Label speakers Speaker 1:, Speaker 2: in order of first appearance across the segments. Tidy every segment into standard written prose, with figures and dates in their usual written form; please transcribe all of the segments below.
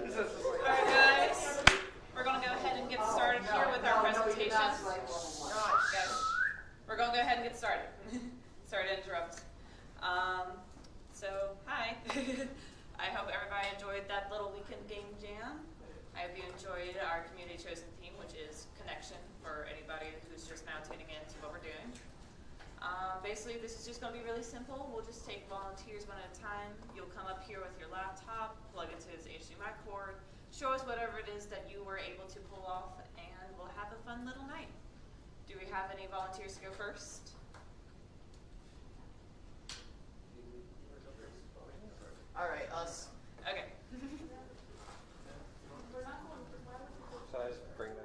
Speaker 1: Alright guys, we're going to go ahead and get started here with our presentations. Guys, we're going to go ahead and get started. Sorry to interrupt. Hi. I hope everybody enjoyed that little weekend game jam. I hope you enjoyed our community chosen theme, which is connection for anybody who's just now tuning in to what we're doing. Basically, this is just going to be really simple. We'll just take volunteers one at a time. You'll come up here with your laptop, plug into this HDMI cord, show us whatever it is that you were able to pull off, and we'll have a fun little night. Do we have any volunteers to go first?
Speaker 2: All right, us.
Speaker 1: Okay.
Speaker 3: Should I just bring this?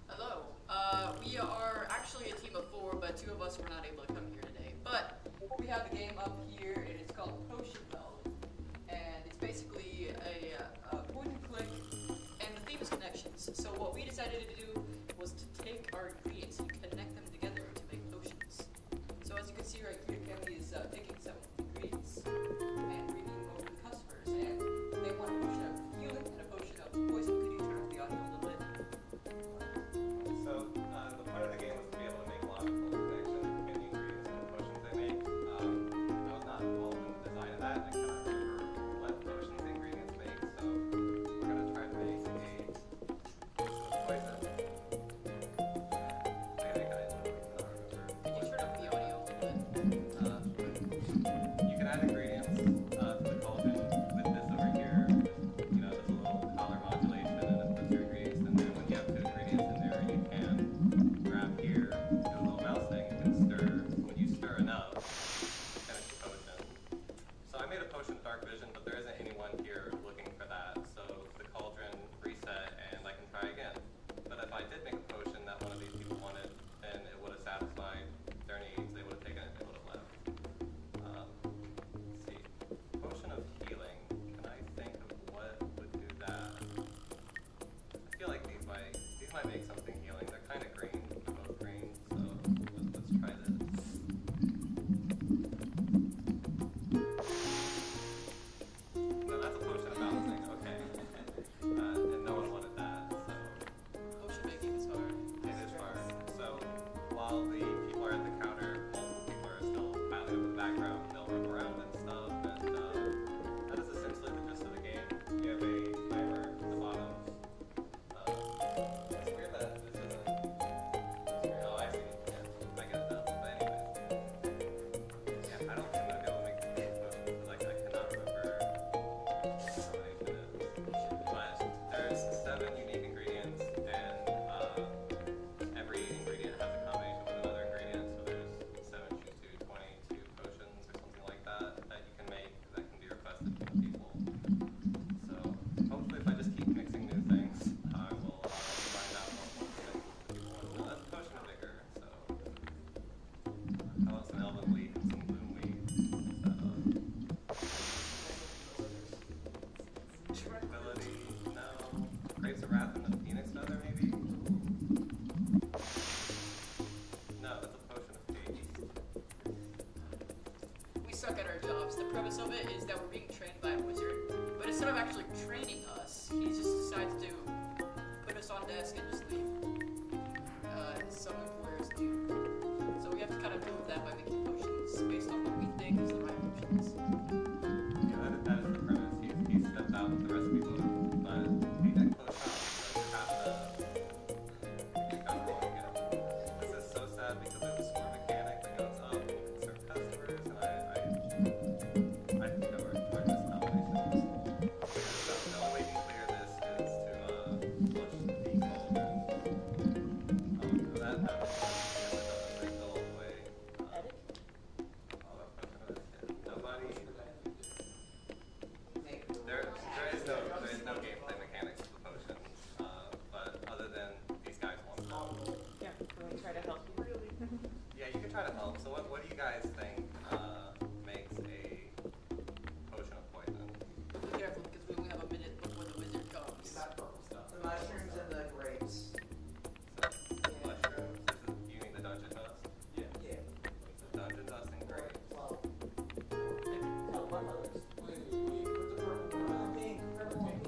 Speaker 2: Hello. We are actually a team of 4, but 2 of us were not able to come here today. But we have the game up here, and it's called Potion Meld. And it's basically a point and click, and the theme is connections. So what we decided to do was to take our ingredients and connect them together to make potions. So as you can see right here, Kemi is taking some ingredients and bringing them over to the customers. And they want a potion of healing and a potion of poison. Could you turn up the audio a little bit?
Speaker 3: So the point of the game was to be able to make logical connections between the ingredients and the potions they make. I was not involved in the design of that. I kind of remember what potions the ingredients make. So we're going to try to make a poison. Maybe I cannot remember.
Speaker 2: Could you turn up the audio a little bit?
Speaker 3: You can add ingredients to the cauldron with this over here. You know, there's a little color modulation, and it puts your ingredients in there. When you have 2 ingredients in there, you can grab here, do a little mouse thing, you can stir. When you stir enough, finish the potion. So I made a potion of dark vision, but there isn't anyone here looking for that. So the cauldron reset, and I can try again. But if I did make a potion that one of these people wanted, then it would have satisfied their needs. They would have taken it, they would have left. Let's see. Potion of healing. Can I think of what would do that? I feel like these might make something healing. They're kind of green. They're both green. So let's try this. No, that's a potion of balancing. Okay. And no one wanted that. So.
Speaker 2: Potion making is hard.
Speaker 3: It is hard. So while the people are at the counter, multiple people are still piling up in the background. They'll move around and stuff, and that is essentially the gist of the game. You have a timer at the bottom. It's weird that this isn't. Oh, I see. Yeah, I get it now. But anyways, yeah, I don't think I'm gonna be able to make the game because I cannot remember what the combination is. But there's 7 unique ingredients, and every ingredient has a combination with another ingredient. So there's 7 choose 2, 22 potions or something like that that you can make that can be requested from people. So hopefully, if I just keep mixing new things, I will find out what things people want. So that's potion of vigor. So how about some elven wheat and some bloom wheat? Tranquility, no. Grapes of wrath and the phoenix feather, maybe? No, that's a potion of haste.
Speaker 2: We suck at our jobs. The premise of it is that we're being trained by a wizard, but instead of actually training us, he just decides to put us on desk and just leave. As some employers do. So we have to kind of move that by making potions based on what we think is the right potions.
Speaker 3: Yeah, that is the premise. He stepped out with the recipe book, but he didn't close shop, so you have to go and get it. This is so sad because it was score mechanics. try to help. So what do you guys think makes a potion of poison?
Speaker 2: Be careful because we only have a minute before the wizard comes.
Speaker 4: The mushrooms and the grapes.
Speaker 3: So, mushrooms. You mean the dungeon dust?
Speaker 4: Yeah.
Speaker 3: So dungeon dust and grapes.
Speaker 4: Well, no, what colors? We put the purple one. Pink, purple one.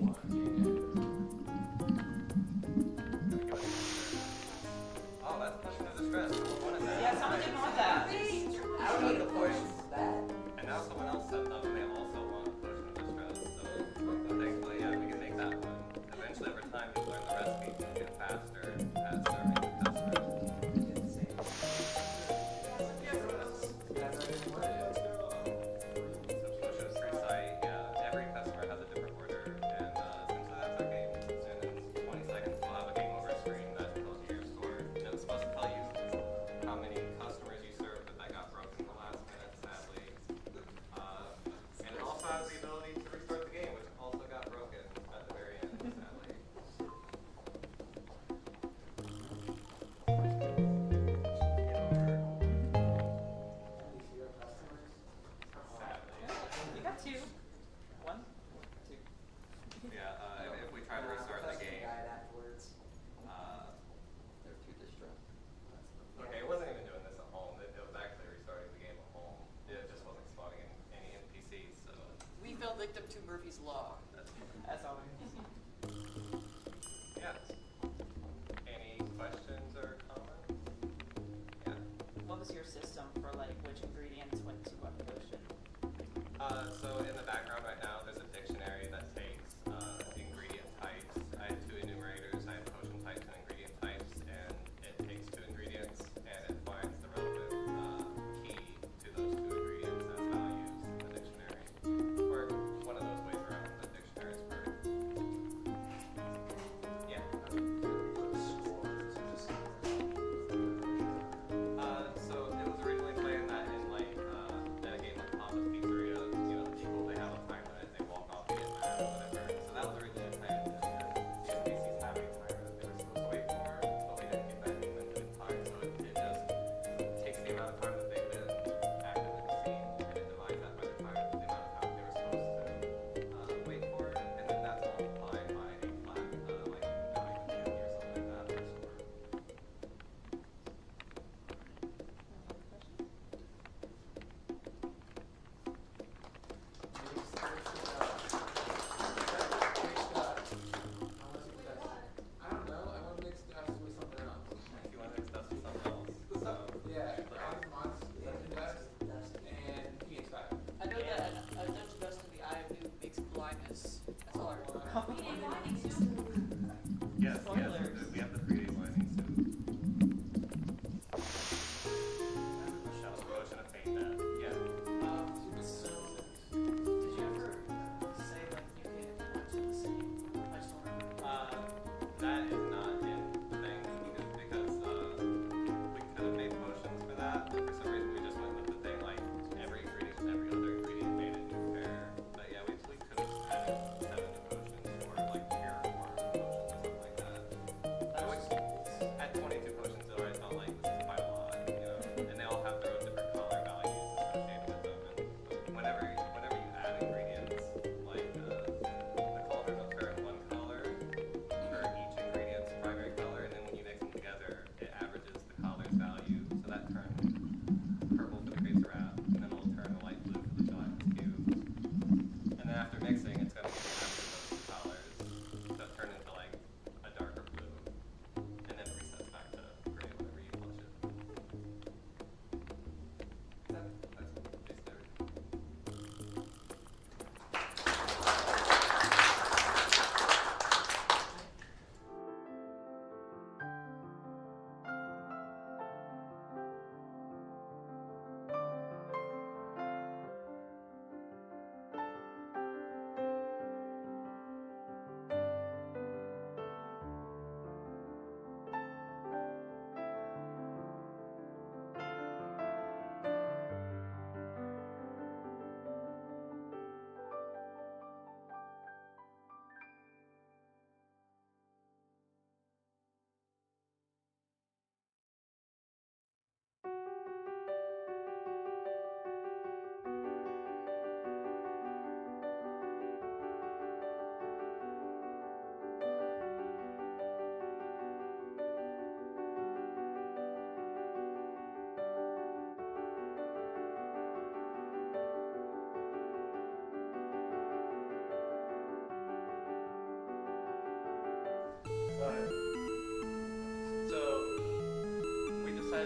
Speaker 3: Oh, that's potion of distress. What one is that?
Speaker 1: Yeah, someone didn't want that.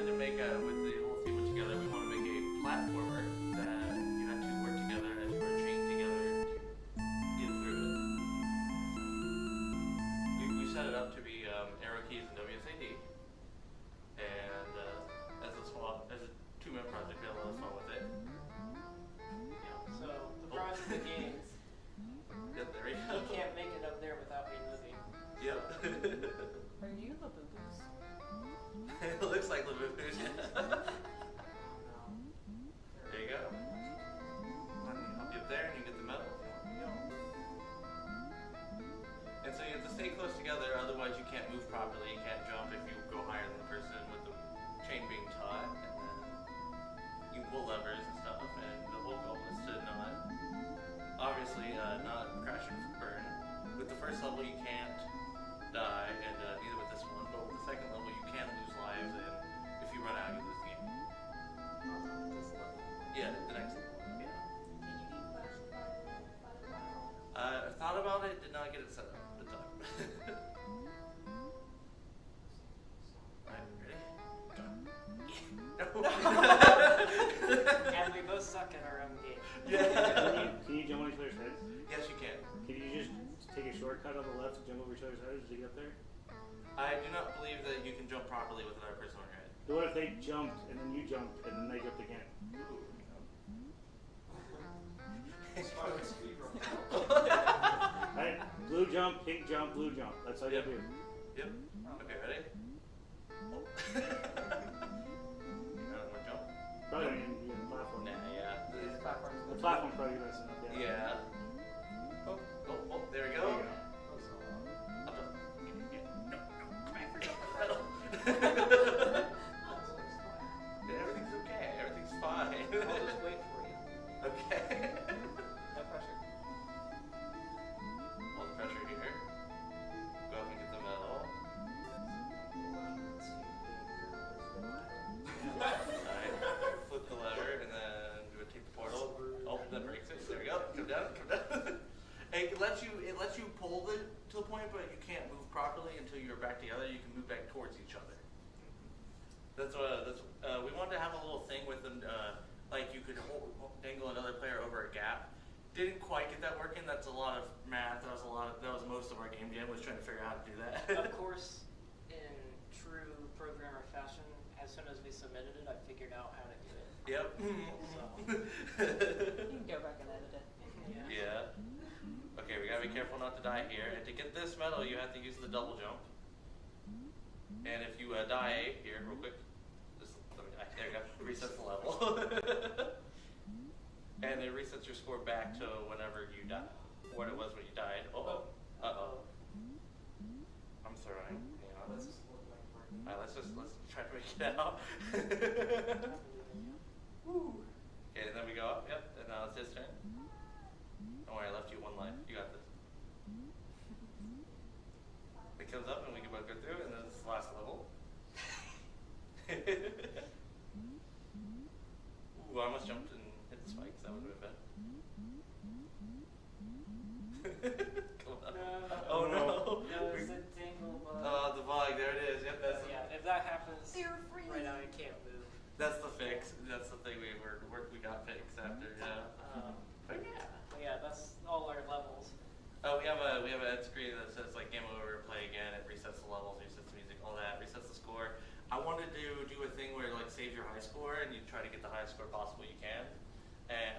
Speaker 5: to make with the whole team together, we want to make a platformer that you have to work together as we're chained together to get through it. We set it up to be arrow keys and WSAD, and as a two-man project, we had a lot of fun with it.
Speaker 4: Yeah, so the prize of the games,
Speaker 5: Yep, there we
Speaker 4: you
Speaker 5: go.
Speaker 4: can't make it up there without me moving.
Speaker 5: Yep.
Speaker 1: Are you the boo-boos?
Speaker 5: It looks like Labubu's.
Speaker 4: No.
Speaker 5: There you go. Let me help you up there, and you get the medal. And so you have to stay close together, otherwise you can't move properly. You can't jump if you go higher than the person with the chain being taut. And then you pull levers and stuff. And the whole goal is to obviously not crash and burn. With the first level, you can't die, and neither with this one. But with the second level, you can lose lives, and if you run out, you lose the game. Yeah, the next level. Yeah. I thought about it, did not get it set up at the time. Alright, ready? Go.
Speaker 4: And we both suck at our own game.
Speaker 5: Yeah.
Speaker 6: Can you jump on each other's heads?
Speaker 5: Yes, you can.
Speaker 6: Can you just take a shortcut on the left to jump over each other's heads to get up there?
Speaker 5: I do not believe that you can jump properly with another person on your head.
Speaker 6: But what if they jumped and then you jumped and then they jumped again? Right? Blue jump, pink jump, blue jump. That's all you
Speaker 5: Yep.
Speaker 6: do.
Speaker 5: Yep. Okay, ready? Oh. Wanna jump?
Speaker 6: Probably don't even be on the platform.
Speaker 5: Nah, yeah.
Speaker 4: These platforms
Speaker 6: The platform's probably messing up.
Speaker 5: Yeah. Oh, there we go.
Speaker 6: There you go.
Speaker 5: Up, up. No, come back. Everything's okay. Everything's fine.
Speaker 4: I'll just wait for you.
Speaker 5: Okay.
Speaker 4: No pressure.
Speaker 5: All the pressure here. Go up and get the medal. Alright. Flip the lever and then do it. Take the portal. Oh, that breaks it. There we go. Come down. Come down. It lets you pull it to the point, but you can't move properly until you're back together. You can move back towards each other. That's we wanted to have a little thing with them, like you could dangle another player over a gap. Didn't quite get that working. That's a lot of math. That was most of our game jam was trying to figure out how to do that.
Speaker 4: Of course, in true programmer fashion, as soon as we submitted it, I figured out how to do it.
Speaker 5: Yep.
Speaker 4: So,
Speaker 1: You can go back and edit it.
Speaker 5: Yeah. Okay, we gotta be careful not to die here. And to get this medal, you have to use the double jump. And if you die here, real quick, there you go. Resets the level. And it resets your score back to whenever you died, what it was when you died. Uh-oh. I'm throwing. Hang on. Alright, let's try to make it out. Woo. Okay, and then we go up. Yep. And now it's his turn. Don't worry, I left you one life. You got this. It comes up and we can both go through, and then it's the last level. Ooh, I almost jumped and hit the spikes. That would have been bad. Come on. Oh no.
Speaker 4: No, it's a tingle bug.
Speaker 5: The bug. There it is. Yep, that's
Speaker 4: Yeah, if that happens right now, I can't move.
Speaker 5: that's the fix. That's the thing we got fixed after. Yeah. But yeah.
Speaker 4: But yeah, that's all our levels.
Speaker 5: We have an end screen that says like game over, play again. It resets the levels, resets the music, all that, resets the score. I wanted to do a thing where like save your high score and you try to get the highest score possible you can. And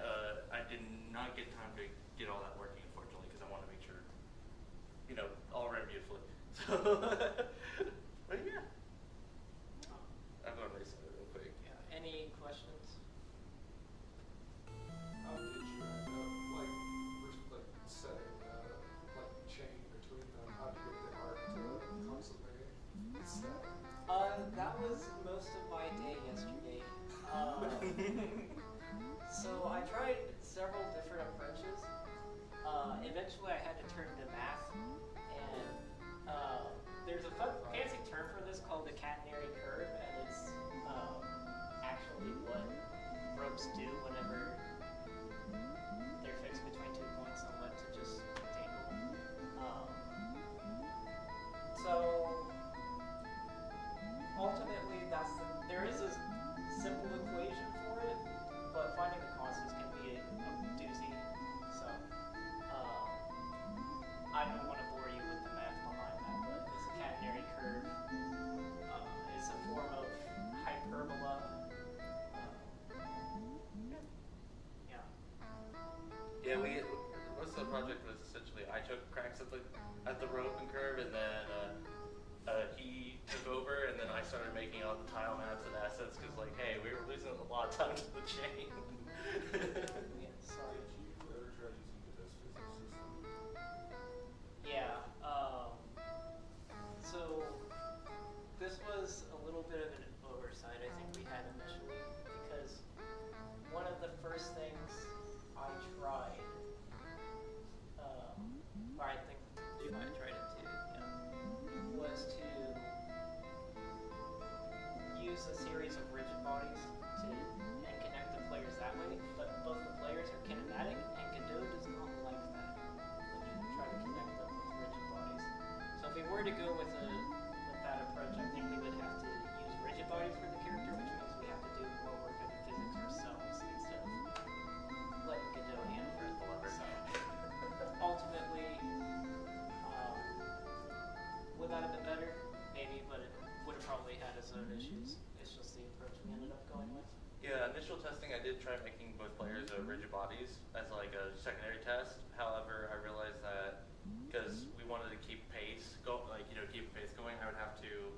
Speaker 5: I did not get time to get all that working, unfortunately, because I want to make sure, all ran beautifully. So, but yeah, I'm going to reset it real quick.
Speaker 4: Yeah. Any questions?
Speaker 7: How did you end up setting chain between them? How did you get the art to constantly step?
Speaker 4: That was most of my day yesterday. So I tried several different approaches. Eventually I had to turn to math, and there's a fancy term for this called the catenary curve, and it's actually what ropes do whenever they're fixed between 2 points and what to just dangle. So ultimately, there is a I don't want to bore you with the math behind that, but it's a catenary curve. It's a form of hyperbola. Yeah.
Speaker 5: Yeah, most of the project was essentially I took cracks at the rope and curve, and then he took over, and then I started making all the tile maps and assets because, like, hey, we were losing a lot of time to the chain.
Speaker 4: Yeah, sorry.
Speaker 7: Did you ever try using the test physics system?
Speaker 4: Yeah. So this was a little bit of an oversight I think we had initially, because one of the first things I tried, or I think you might have tried it too, yeah, was to use a series of rigid bodies and connect the players that way, but both the players are kinematic, and Godot does not like that when you try to connect them with rigid bodies. So if we were to go with that approach, I think we would have to use rigid bodies for the character, which means we have to do more work in physics ourselves instead of letting Godot handle it. So ultimately, would that have been better? Maybe, but it would have probably had its own issues. It's just the approach we ended up going with.
Speaker 5: Yeah, initial testing, I did try making both players rigid bodies as like a secondary test. However, I realized that because we wanted to keep pace, keep pace going, I would have to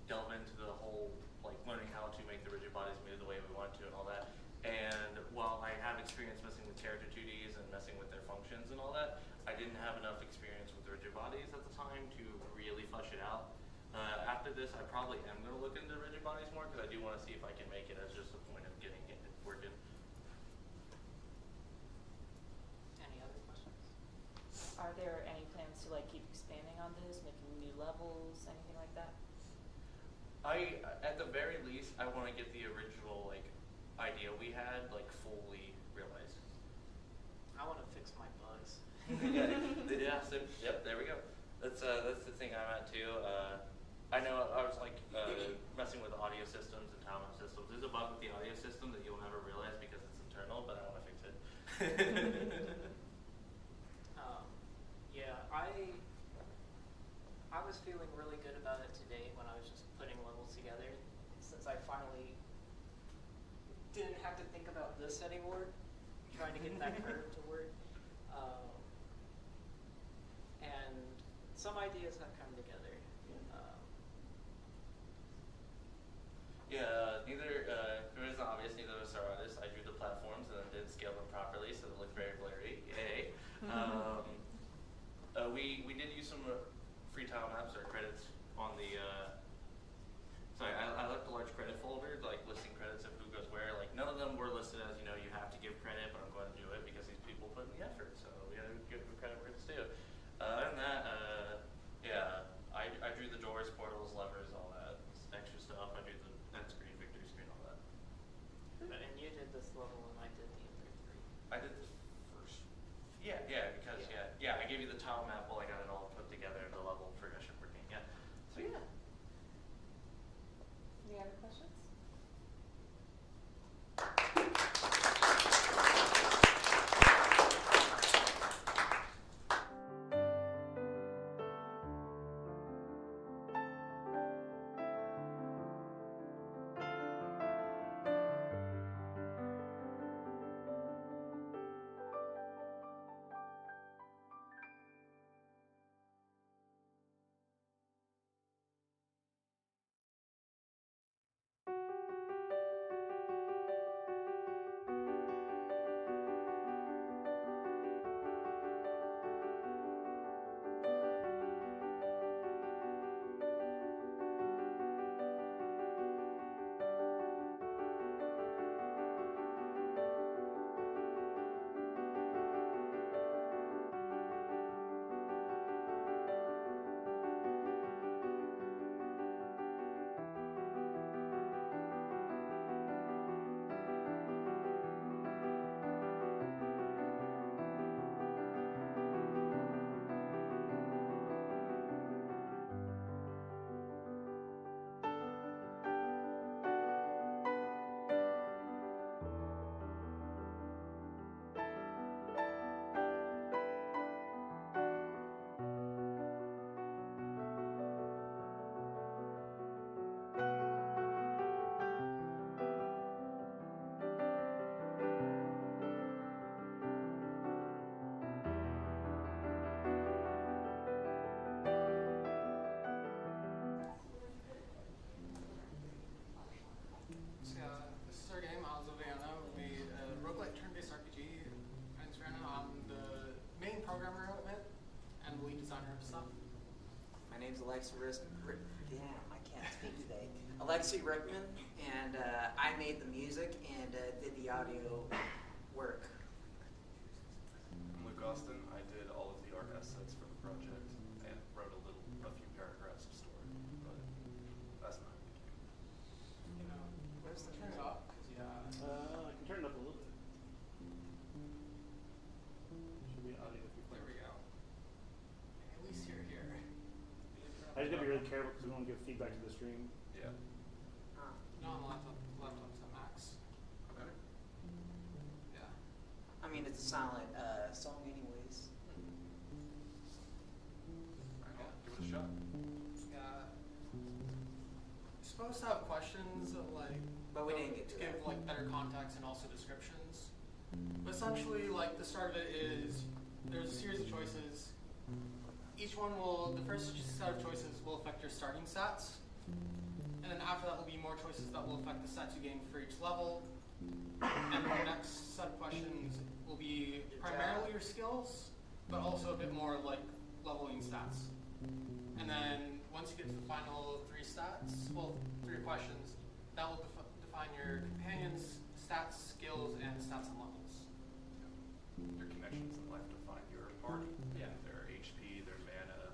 Speaker 5: delve into the whole like learning how to make the rigid bodies move the way we wanted to and all that. And while I have experience messing with character 2Ds and messing with their functions and all that, I didn't have enough experience with rigid bodies at the time to really flesh it out. After this, I probably am going to look into rigid bodies more because I do want to see if I can make it as just a point of getting it working.
Speaker 4: Any other questions?
Speaker 1: Are there any plans to like keep expanding on this, making new levels, anything like that?
Speaker 5: At the very least, I want to get the original like idea we had like fully realized.
Speaker 4: I want to fix my bugs.
Speaker 5: Yeah, so, yep, there we go. That's the thing I'm at too. I know I was like messing with audio systems and time systems. There's a bug with the audio system that you'll never realize because it's internal, but I want to fix it.
Speaker 4: Yeah, I was feeling really good about it today when I was just putting levels together, since I finally didn't have to think about this anymore, trying to get that curve to work. And some ideas have come together.
Speaker 5: It was obvious neither of us are artists. I drew the platforms and then didn't scale them properly, so they look very blurry. Yay. We did use some free tile maps or credits on the, I left a large credit folder, like listing credits of who goes where. Like none of them were listed as, you have to give credit, but I'm going to do it because these people put in the effort, so we had to give credit where it's due. Other than that, I drew the doors, portals, levers, all that extra stuff. I drew the end screen, victory screen, all that.
Speaker 4: And you did this level and I did the other three.
Speaker 5: I did the first. Yeah, because I gave you the tile map while I got it all put together in the level progression working. Yeah. So yeah.
Speaker 1: Any other questions?
Speaker 8: lead designer of stuff.
Speaker 9: My name's Damn, I can't speak today. Alexi Rickman, and I made the music and did the audio work.
Speaker 10: I'm Luke Austin. I did all of the art assets for the project and wrote a few paragraphs of story, but that's not me.
Speaker 8: You know,
Speaker 9: Where's the
Speaker 8: turn it
Speaker 9: music?
Speaker 8: up, 'cause, yeah.
Speaker 6: I can turn it up a little bit. Should be audio.
Speaker 8: There we go. At least you're here.
Speaker 6: I just gotta be really careful because we don't give feedback to the stream.
Speaker 10: Yeah.
Speaker 8: No, on the laptop's a max.
Speaker 10: Okay.
Speaker 8: Yeah.
Speaker 9: I mean, it's a silent song anyways.
Speaker 10: Alright, well, give it a shot.
Speaker 8: Yeah. You're supposed to have questions of like,
Speaker 9: But we didn't get to
Speaker 8: give
Speaker 9: that.
Speaker 8: like better context and also descriptions. But essentially, like the start of it is there's a series of choices. The first set of choices will affect your starting stats. And then after that will be more choices that will affect the stats you gain for each level. And then the next set of questions will be primarily your skills, but also a bit more like leveling stats. And then once you get to the final three questions, that will define your companions' stats, skills, and stats and levels.
Speaker 10: Your connections in life define your party.
Speaker 8: Yeah.
Speaker 10: Their HP, their mana,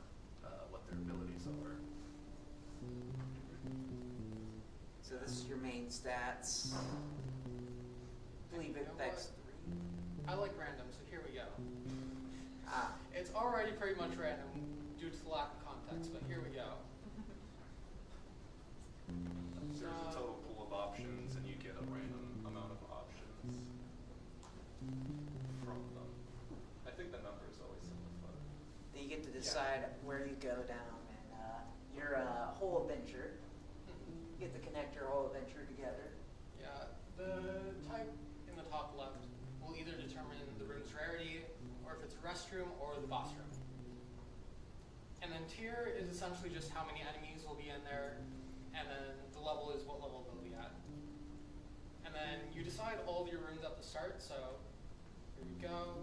Speaker 10: what their abilities are.
Speaker 9: So this is your main stats. I believe it
Speaker 8: You know
Speaker 9: affects
Speaker 8: what?
Speaker 9: 3.
Speaker 8: I like random, so here we go.
Speaker 9: Ah,
Speaker 8: It's already pretty much random due to the lack of context, but here we go.
Speaker 10: There's a total pool of options, and you get a random amount of options from them. I think the number is always simplified.
Speaker 9: then you get to decide where you go down and your whole adventure. You get to connect your whole adventure together.
Speaker 8: Yeah, the type in the top left will either determine the room's rarity, or if it's a restroom or the boss room. And then tier is essentially just how many enemies will be in there, and then the level is what level they'll be at. And then you decide all of your rooms at the start, so here we go.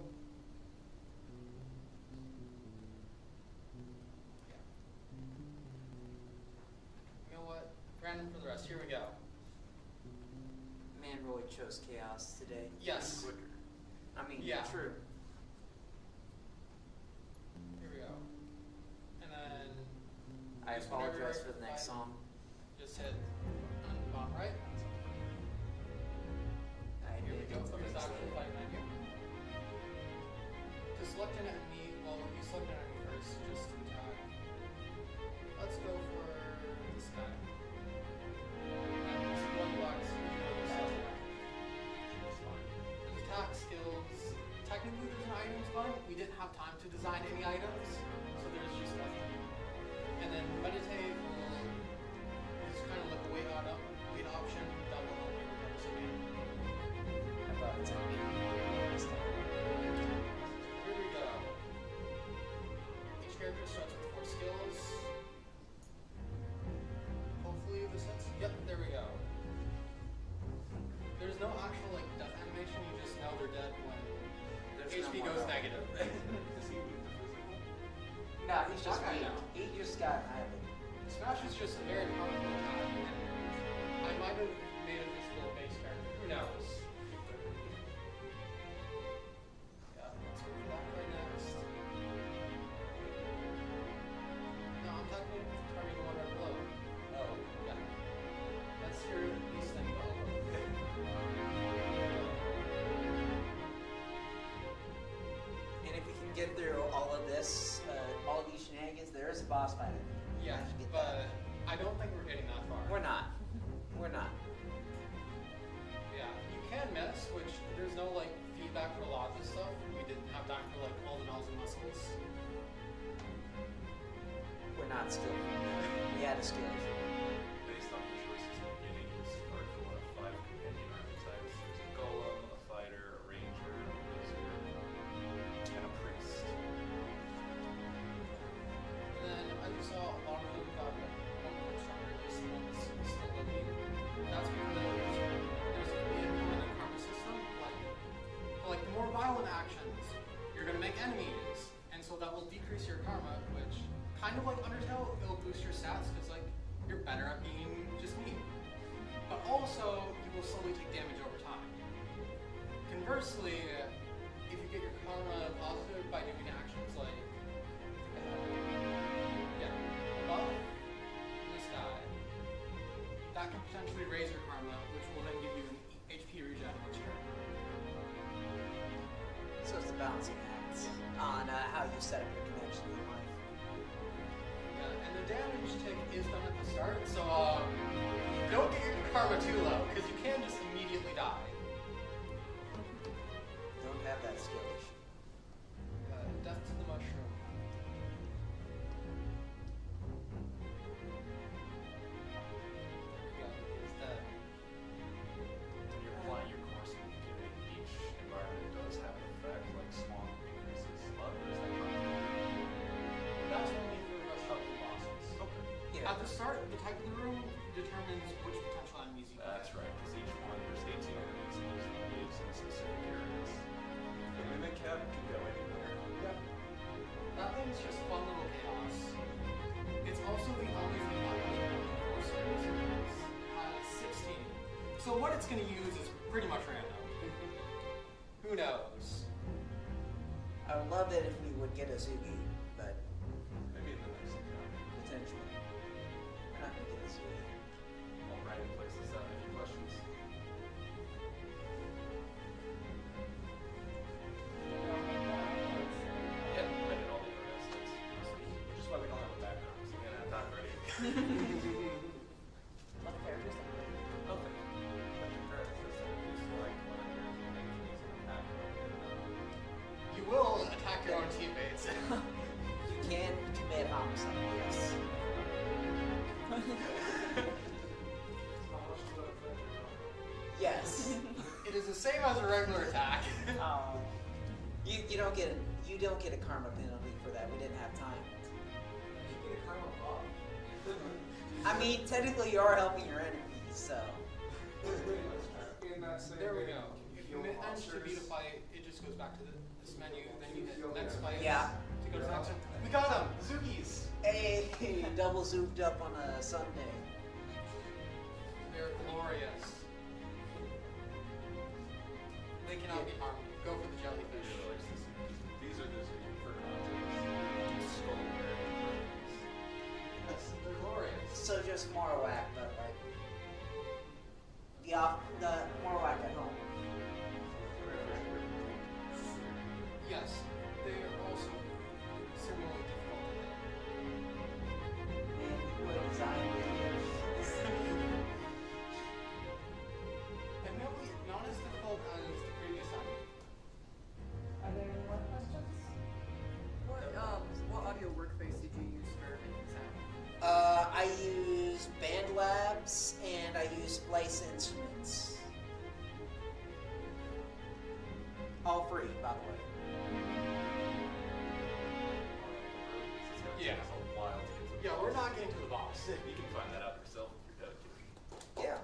Speaker 8: Yeah. You know what? Random for the rest. Here we go.
Speaker 9: Man really chose chaos today.
Speaker 8: Yes.
Speaker 10: Quicker.
Speaker 9: I mean,
Speaker 8: Yeah.
Speaker 9: true.
Speaker 8: Here we go. And then
Speaker 9: I
Speaker 8: just whenever
Speaker 9: apologize
Speaker 8: you're
Speaker 9: for the next
Speaker 8: fighting,
Speaker 9: song.
Speaker 8: just hit on the bottom right.
Speaker 9: I
Speaker 8: Here we
Speaker 9: did
Speaker 8: go.
Speaker 9: it to
Speaker 8: Here's
Speaker 9: make
Speaker 8: the actual
Speaker 9: sure.
Speaker 8: fight menu. To select an enemy, well, you select an enemy first, just to attack. Let's go for this guy. And this is one box, you know, so
Speaker 10: That's fine.
Speaker 8: there's attack skills. Technically, there's an items button. We didn't have time to design any items, so there's just nothing. And then meditate is kind of like a weight option that will help you recover some mana.
Speaker 9: I thought it was gonna be
Speaker 8: Here we go. Each character starts with 4 skills. Hopefully this hits. Yep, there we go. There's no actual like death animation, you just know they're dead when
Speaker 9: There's
Speaker 8: HP
Speaker 9: no more
Speaker 8: goes
Speaker 9: help.
Speaker 8: negative.
Speaker 10: Does he lose the physical?
Speaker 9: No, he's just
Speaker 8: Okay,
Speaker 9: weak.
Speaker 8: now.
Speaker 9: He just got annihilated.
Speaker 8: Smash is just a very powerful attack, and I might have made a physical base character. Who knows? Yeah, let's go for that right next. No, I'm talking targeting the one right below.
Speaker 9: Oh.
Speaker 8: Yeah. That's your least thing below.
Speaker 9: And if you can get through all of this, all these shenanigans, there is a boss fight.
Speaker 8: Yeah,
Speaker 9: How'd you get
Speaker 8: but I don't think we're getting that far.
Speaker 9: that? We're not. We're not.
Speaker 8: Yeah, you can miss, which there's no like feedback for a lot of this stuff. We didn't have time for like all the bells and whistles.
Speaker 9: We're not skillful. We had a skill issue.
Speaker 10: Based on the choices at the beginning, you start for one of 5 companion archetypes. There's a golem, a fighter, a ranger, a wizard, and a priest.
Speaker 8: And then I just saw a lot of them got like one more stronger, at least the ones still living. That's because there's a permanent karma system. Like the more violent actions, you're gonna make enemies, and so that will decrease your karma, which kind of like Undertale, it'll boost your stats because like you're better at being just mean. But also, you will slowly take damage over time. Conversely, if you get your karma positive by doing actions like above this guy, that can potentially raise your karma, which will then give you an HP regen each turn.
Speaker 9: So it's the balancing act on how you set up your connection in life.
Speaker 8: Yeah, and the damage take is done at the start, so don't get your karma too low, because you can just immediately die.
Speaker 9: Don't have that skill issue.
Speaker 8: Death to the mushroom. Yeah, he's dead.
Speaker 10: When you're applying your course in computing, each environment does have an effect, like swamp increases luck, or is that
Speaker 8: That's only for rush up to bosses.
Speaker 10: Okay.
Speaker 9: Yeah.
Speaker 8: At the start, the type of the room determines which potential enemies you can
Speaker 10: That's
Speaker 8: get.
Speaker 10: right, because each one, there's 18 enemies, and each one lives in specific areas. The mimic cap can go anywhere.
Speaker 8: Yep. That thing's just fun little chaos. It's also the only thing that has has 16. So what it's going to use is pretty much random. Who knows?
Speaker 9: I would love it if we would get a Zugi, but
Speaker 10: Maybe in the next encounter.
Speaker 9: potentially. We're not going to get a Zugi.
Speaker 10: All right, places that. Any questions? Yeah, I did all the other assets. Which is why we don't have a background, so we're gonna have time for any.
Speaker 1: What the characters are.
Speaker 10: Okay. But the credits is used like one of your teammates needs an attack.
Speaker 8: You will attack your own teammates.
Speaker 9: You can commit homicide, yes.
Speaker 7: How much does that affect your karma?
Speaker 9: Yes.
Speaker 8: It is the same as a regular attack.
Speaker 1: Oh.
Speaker 9: You don't get a karma penalty for that. We didn't have time.
Speaker 7: You get a karma buff.
Speaker 9: I mean, technically you are helping your enemies, so.
Speaker 7: In that same
Speaker 8: There we
Speaker 7: vein,
Speaker 8: go.
Speaker 7: can
Speaker 8: If
Speaker 7: you
Speaker 8: you
Speaker 7: heal
Speaker 8: manage to beat a
Speaker 7: monsters?
Speaker 8: fight, it just goes back to this menu. Then you hit
Speaker 7: Feel
Speaker 8: next
Speaker 7: the
Speaker 8: fight.
Speaker 9: Yeah.
Speaker 8: To go to the next one. We got them! Zoogies!
Speaker 9: Hey, double zoomed up on a Sunday.
Speaker 8: They're glorious. They cannot be harmed. Go for the jellyfish.
Speaker 10: These are the for context. Skull bearing
Speaker 8: Yes, they're glorious.
Speaker 9: So just Marowak, but like the Marowak at home.
Speaker 8: Yes, they are also similarly difficult to hit.
Speaker 9: Man, you would have designed it.
Speaker 8: Admittedly, not as difficult as the previous time.
Speaker 1: Are there any more questions?
Speaker 2: What audio workface did you use for making sound?
Speaker 9: I use Band Labs and I use Splice Instruments. All free, by the way.
Speaker 8: Yeah.
Speaker 10: It's a while to get to the
Speaker 8: Yeah,
Speaker 10: boss.
Speaker 8: we're not getting to the boss.
Speaker 10: You can find that out yourself if you're dedicated.
Speaker 9: Yeah.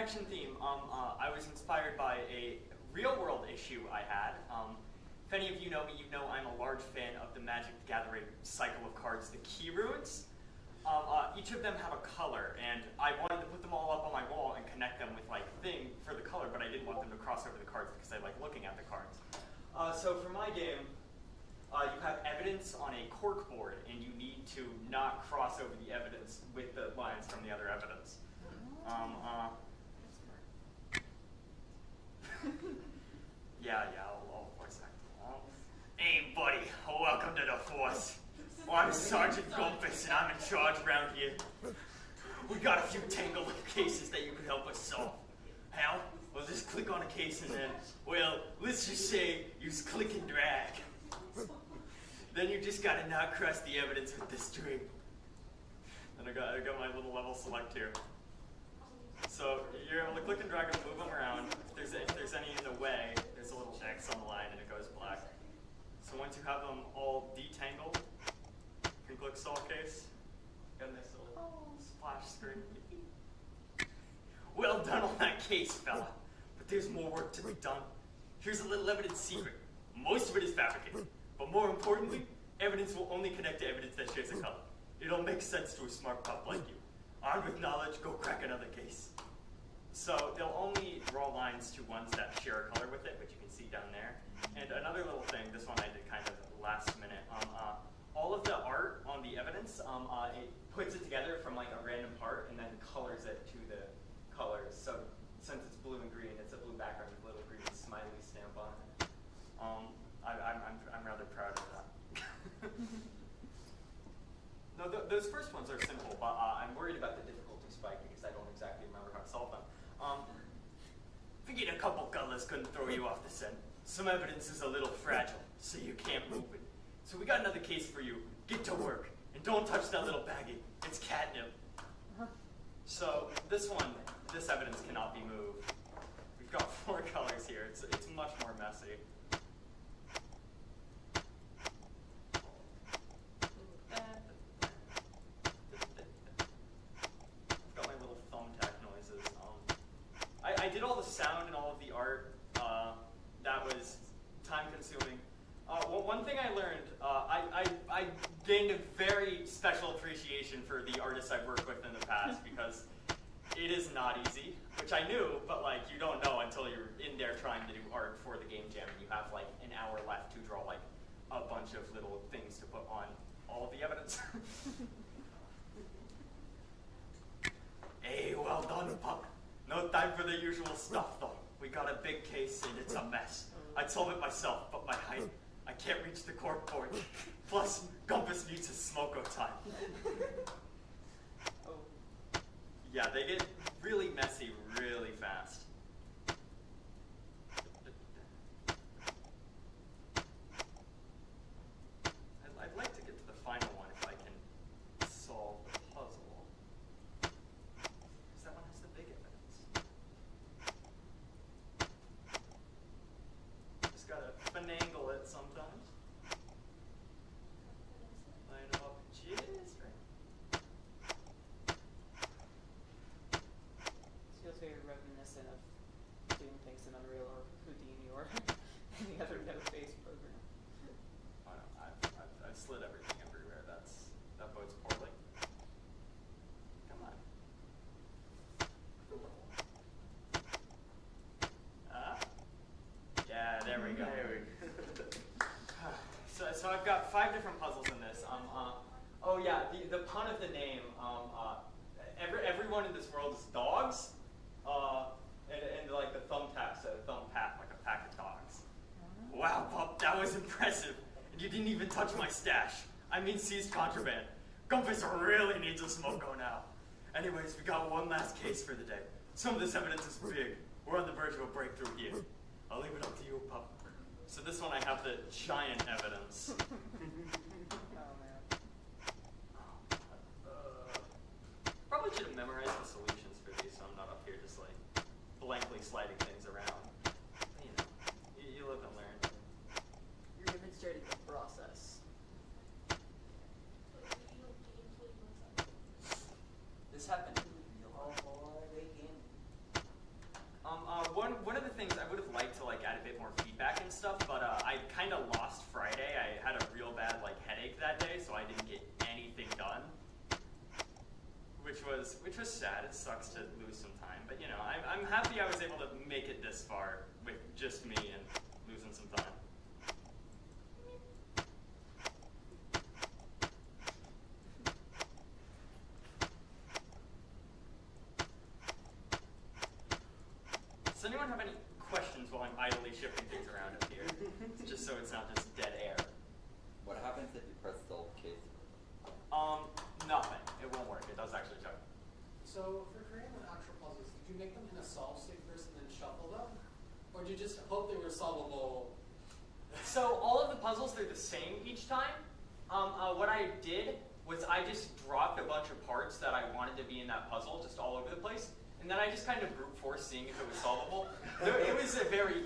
Speaker 11: connection theme, I was inspired by a real-world issue I had. If any of you know me, you know I'm a large fan of the Magic the Gathering cycle of cards, the Key Runes. Each of them have a color, and I wanted to put them all up on my wall and connect them with like thing for the color, but I didn't want them to cross over the cards because I like looking at the cards. So for my game, you have evidence on a cork board, and you need to not cross over the evidence with the lines from the other evidence. I'll voice act. Hey, buddy, welcome to the Force. Well, I'm Sergeant Gumpus, and I'm in charge around here. We got a few tangled cases that you could help us solve. How? Well, just click on a case and then, well, let's just say use click and drag. Then you just gotta not cross the evidence with the string. And I got my little level select here. So you're able to click and drag and move them around. If there's any in the way, there's a little X on the line and it goes black. So once you have them all detangled, you can click solve case. Got a nice little splash screen. Well done on that case, fella. But there's more work to be done. Here's a little evidence secret. Most of it is fabricated. But more importantly, evidence will only connect to evidence that shares a color. It'll make sense to a smart pup like you. Armed with knowledge, go crack another case. So they'll only draw lines to ones that share a color with it, which you can see down there. And another little thing, this one I did kind of last minute. All of the art on the evidence, it puts it together from like a random part and then colors it to the colors. So since it's blue and green, it's a blue background with a little green smiley stamp on it. I'm rather proud of that. No, those first ones are simple, but I'm worried about the difficulty spike because I don't exactly remember how to solve them. Figured a couple colors couldn't throw you off the scent. Some evidence is a little fragile, so you can't move it. So we got another case for you. Get to work, and don't touch that little baggie. It's catnip. So this evidence cannot be moved. We've got 4 colors here. It's much more messy. I did all the sound and all of the art. That was time consuming. One thing I learned, I gained a very special appreciation for the artists I've worked with in the past because it is not easy, which I knew, but like you don't know until you're in there trying to do art for the game jam and you have like an hour left to draw like a bunch of little things to put on all of the evidence. Hey, well done, pup. No time for the usual stuff, though. We got a big case and it's a mess. I'd solve it myself, but my height, I can't reach the cork board. Plus, Gumpus needs his smoko time. Yeah, they get really messy really fast. I'd like to get to the final one if I can solve the puzzle. Because that one has the big evidence. Just gotta finagle it sometimes. Line them up just right.
Speaker 4: This feels very reminiscent of doing things in Unreal or Houdini or any other node-based program.
Speaker 11: I don't know, I've slid everything everywhere. That bodes poorly. Come on. Yeah, there we go. So I've got 5 different puzzles in this. Oh yeah, the pun of the name. Everyone in this world is dogs, and like the thumbtack's a thumbtack, like a pack of dogs. Wow, pup, that was impressive. And you didn't even touch my stash. I mean, seized contraband. Gumpus really needs a smoko now. Anyways, we got one last case for the day. Some of this evidence is big. We're on the verge of a breakthrough here. I'll leave it up to you, pup. So this one I have the giant evidence. Probably should have memorized the solutions for these so I'm not up here just like blankly sliding things around. You know, you live and learn.
Speaker 2: You're demonstrating the process.
Speaker 9: This happened in real life. Oh boy, they game.
Speaker 11: was sad. It sucks to lose some time, but you know, I'm happy I was able to make it this far with just me and losing some time. Does anyone have any questions while I'm idly shifting things around up here? Just so it's not just dead air.
Speaker 3: What happens if you press the case?
Speaker 11: Nothing. It won't work. It does actually choke.
Speaker 8: So for creating the actual puzzles, did you make them in a solve state first and then shuffle them? Or did you just hope they were solvable?
Speaker 11: So all of the puzzles, they're the same each time. What I did was I just dropped a bunch of parts that I wanted to be in that puzzle just all over the place. And then I just kind of brute force seeing if it was solvable. It was a very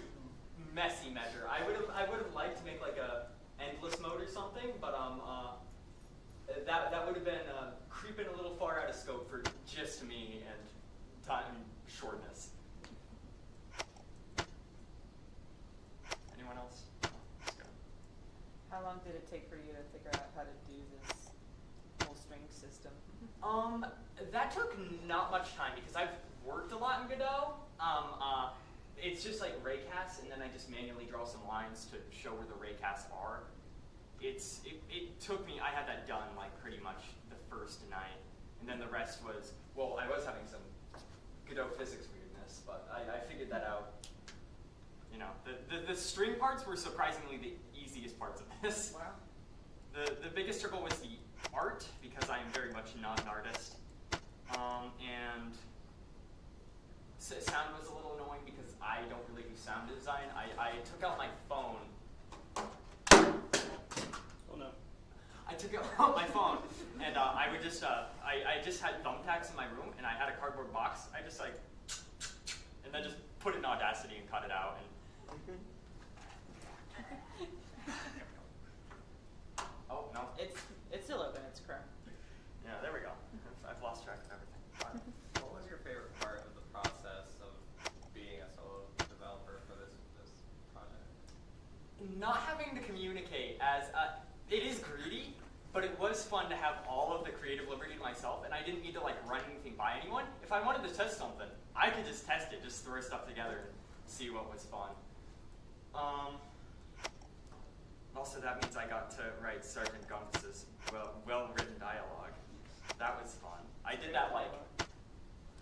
Speaker 11: messy measure. I would have liked to make like a endless mode or something, but that would have been creeping a little far out of scope for just me and time shortness. Anyone else? Let's go.
Speaker 1: How long did it take for you to figure out how to do this whole string system?
Speaker 11: That took not much time because I've worked a lot in Godot. It's just like raycasts, and then I just manually draw some lines to show where the raycasts are. It took me, I had that done like pretty much the first night, and then the rest was, well, I was having some Godot physics weirdness, but I figured that out. You know, the string parts were surprisingly the easiest parts of this.
Speaker 1: Wow.
Speaker 11: The biggest struggle was the art, because I am very much not an artist. And sound was a little annoying because I don't really do sound design. I took out my phone.
Speaker 6: Oh no.
Speaker 11: I took out my phone, and I would just, I just had thumbtacks in my room, and I had a cardboard box. I just like, and then just put it in Audacity and cut it out. And oh no.
Speaker 1: It's still open. It's Chrome.
Speaker 11: Yeah, there we go. I've lost track of everything. Fine.
Speaker 3: What was your favorite part of the process of being a solo developer for this project?
Speaker 11: Not having to communicate as it is greedy, but it was fun to have all of the creative liberty to myself, and I didn't need to like run anything by anyone. If I wanted to test something, I could just test it, just throw stuff together and see what was fun. Also, that means I got to write Sergeant Gumpus's well-written dialogue. That was fun. I did that like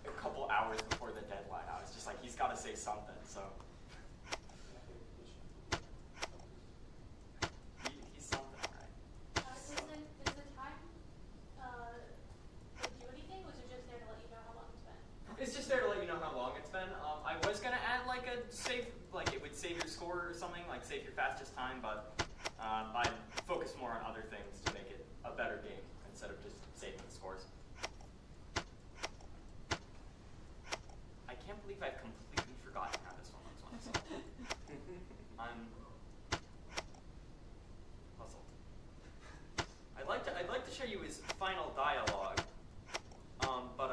Speaker 11: a couple hours before the deadline. I was just like, he's got to say something, so. He's something, right?
Speaker 12: Does the time do anything, or was it just there to let you know how long it's been?
Speaker 11: It's just there to let you know how long it's been. I was going to add like a save, like it would save your score or something, like save your fastest time, but I focused more on other things to make it a better game instead of just saving the scores. I can't believe I've completely forgotten how this one looks when I saw it. I'm puzzled. I'd like to show you his final dialogue, but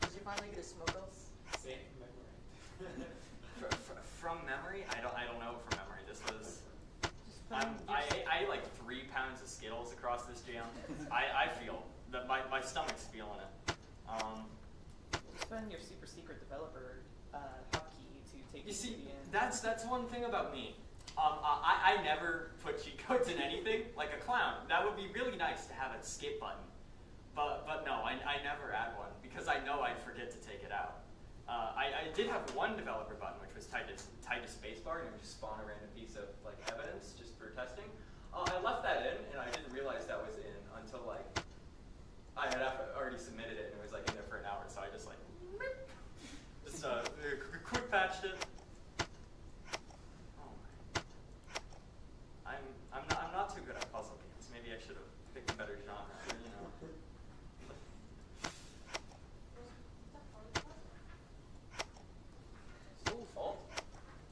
Speaker 1: Did you finally get a smoke else?
Speaker 7: Same memory.
Speaker 11: from memory, I don't know from memory. This was.
Speaker 1: Just put in your
Speaker 11: I ate like 3 pounds of Skittles across this jam. I feel that my stomach's feeling it.
Speaker 1: Just put in your super secret developer hotkey to take
Speaker 11: You
Speaker 1: you
Speaker 11: see,
Speaker 1: to the end.
Speaker 11: that's one thing about me. I never put cheat codes in anything like a clown. That would be really nice to have a skip button, but no, I never add one because I know I'd forget to take it out. I did have one developer button which was tied to spacebar and it would just spawn a random piece of like evidence just for testing. I left that in and I didn't realize that was in until like I had already submitted it and it was like in there for an hour, so I just like quick patched it. Oh my. I'm not too good at puzzle games. Maybe I should have picked a better genre, you know. Oh,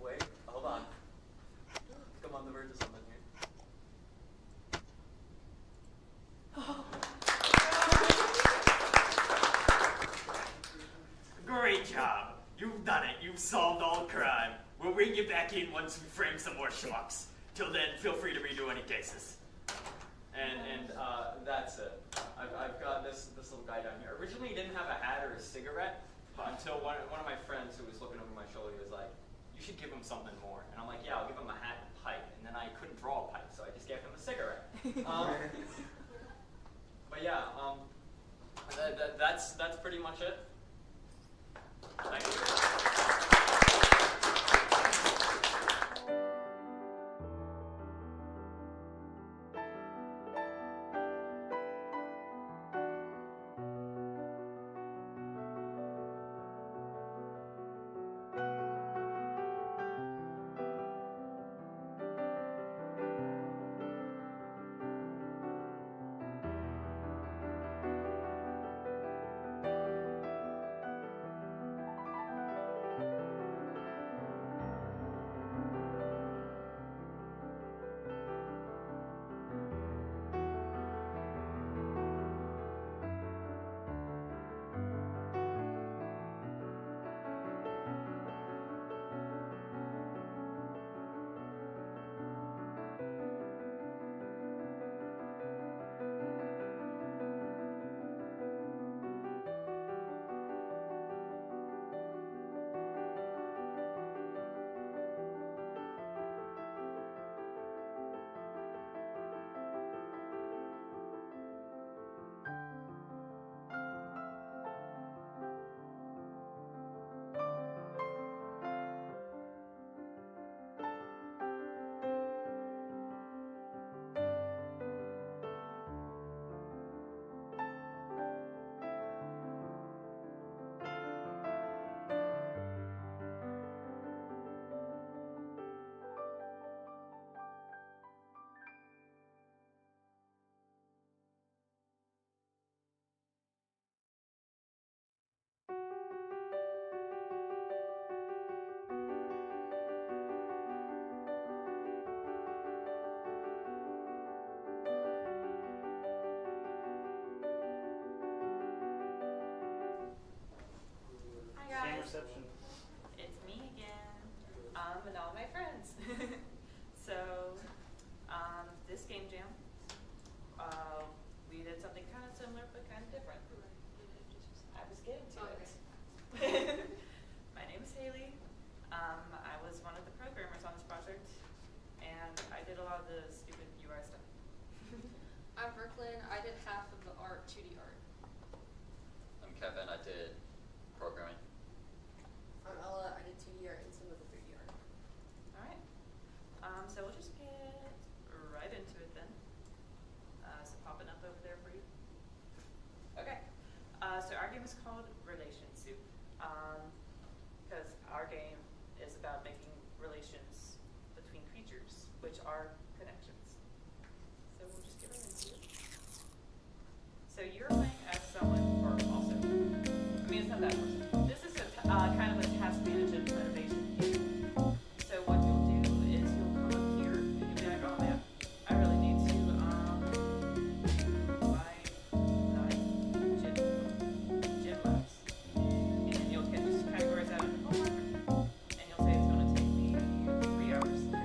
Speaker 11: wait, hold on. I'm on the verge of something here. Great job. You've done it. You've solved all crime. We'll bring you back in once we frame some more schmucks. Till then, feel free to redo any cases. and that's it. I've got this little guy down here. Originally, he didn't have a hat or a cigarette, but until one of my friends who was looking over my shoulder was like, "You should give him something more." And I'm like, "Yeah, I'll give him a hat and a pipe." And then I couldn't draw a pipe, so I just gave him a cigarette. But yeah, that's pretty much it. Thank you.
Speaker 6: Same reception.
Speaker 1: It's me again, and all my friends. So, this game jam, we did something kind of similar but kind of different. I was getting to it. My name is Haley. I was one of the programmers on this project, and I did a lot of the stupid UI stuff.
Speaker 2: I'm Brooklyn. I did half of the art, 2D art.
Speaker 13: I'm Kevin. I did programming.
Speaker 14: I'm Ella. I did 2D art and some of the 3D art.
Speaker 1: All right. So we'll just get right into it then. So popping up over there for you. Okay. So our game is called Relation Soup. Because our game is about making relations between creatures, which are connections. So we'll just get right into it. So you're playing as someone, or also, I mean, it's not that person. This is a kind of a task management motivation game. So what you'll do is you'll come up here and you'll be like, oh man, I really need to buy 9 gym labs. And you'll get just categorize that under homework, and you'll say it's going to take me 3 hours to do that.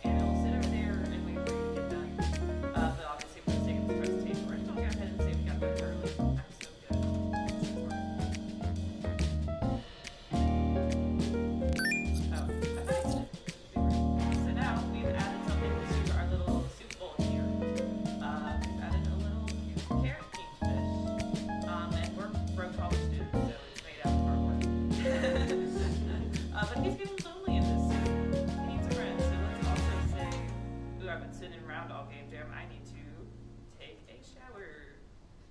Speaker 1: And it'll sit over there and wait for you to get done. But obviously for the sake of this presentation, we're just going to go ahead and say we got done early. I'm so good. So now we've added something to our little soup bowl here. We've added a little carrot kingfish. And we're broke college students, so it's made out of cardboard. But he's getting lonely in this soup. He needs a friend. So let's also say, ooh, I've been sitting around all game jam. I need to take a shower.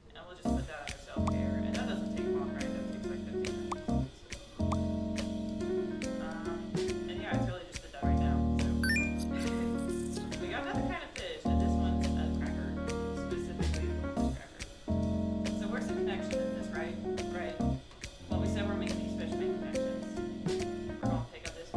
Speaker 1: And we'll just put that under self-care. And that doesn't take long, right? That takes like 15 minutes. And yeah, it's really just did that right now. So we got another kind of fish, and this one's a cracker, specifically a fish cracker. So where's the connection in this, right? Right. Well, we said we're making these fish make connections. We're gonna pick up this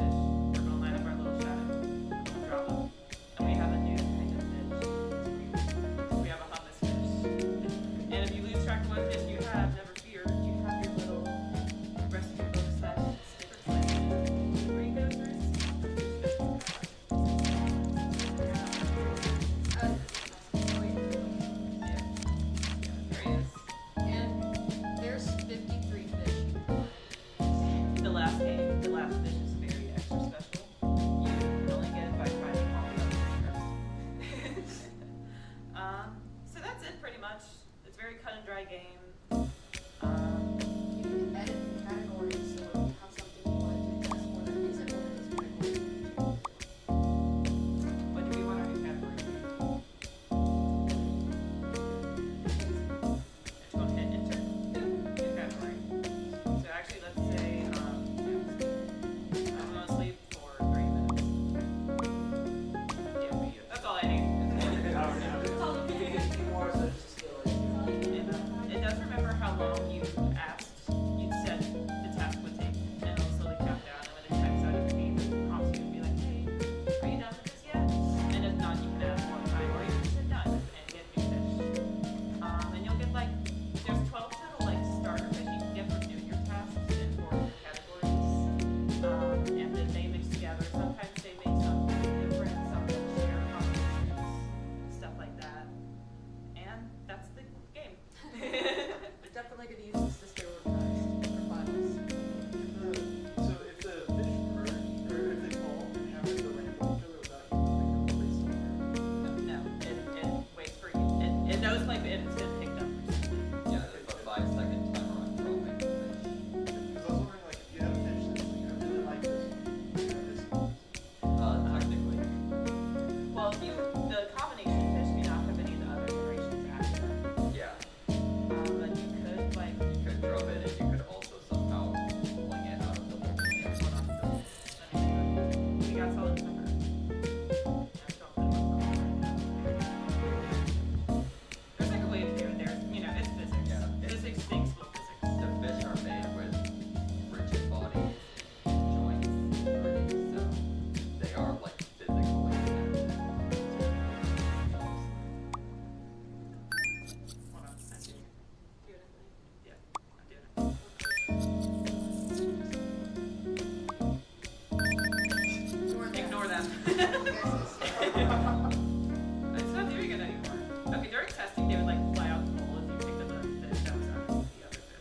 Speaker 1: It's not doing it anymore. Okay, during testing, they would like fly out the bowl if you picked up a fish that was not the other fish.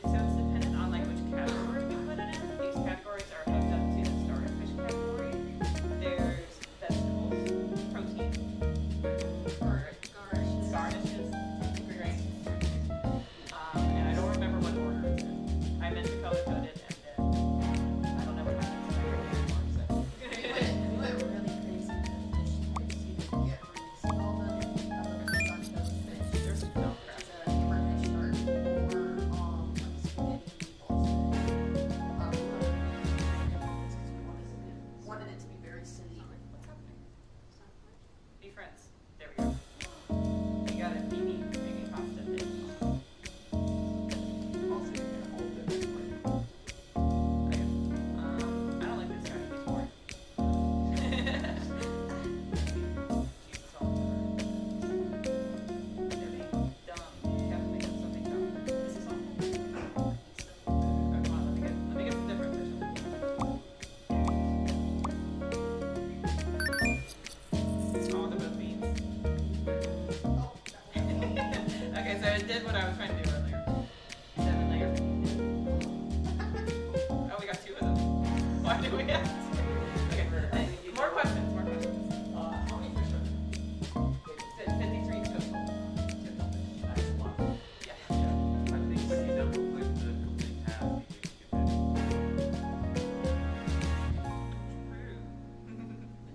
Speaker 1: So it's dependent on like which category we put it in. These categories are hooked up to the starter fish category. There's vegetables, protein, garnishes, grains. And I don't remember what order it's in. I meant to color code it, and then I don't know what happens if I read it anymore. So.
Speaker 14: We went really crazy with the fish types. You didn't get really see all the sunshine fish.
Speaker 1: There's some dumb crap.
Speaker 14: There's a fish shark or like spaghetti meatballs fish. We wanted it to be very city.
Speaker 1: What's happening? Be friends. There we go. We got a Mimi pasta dish.
Speaker 3: Also, you can hold it for you.
Speaker 1: Okay. I don't like this guy. He's boring. Jesus, all over. They're being dumb. You have to make up something dumb. This is all. Come on, let me get some different fish. Oh, the both beans. Okay, so it did what I was trying to do earlier. 7 layers. Oh, we got 2 of them. Why do we have 2? Okay, more questions, more questions.
Speaker 4: How many fish are there?
Speaker 1: 53 total.
Speaker 4: That's a lot.
Speaker 1: Yeah.
Speaker 3: I think when you double click the complete task, you get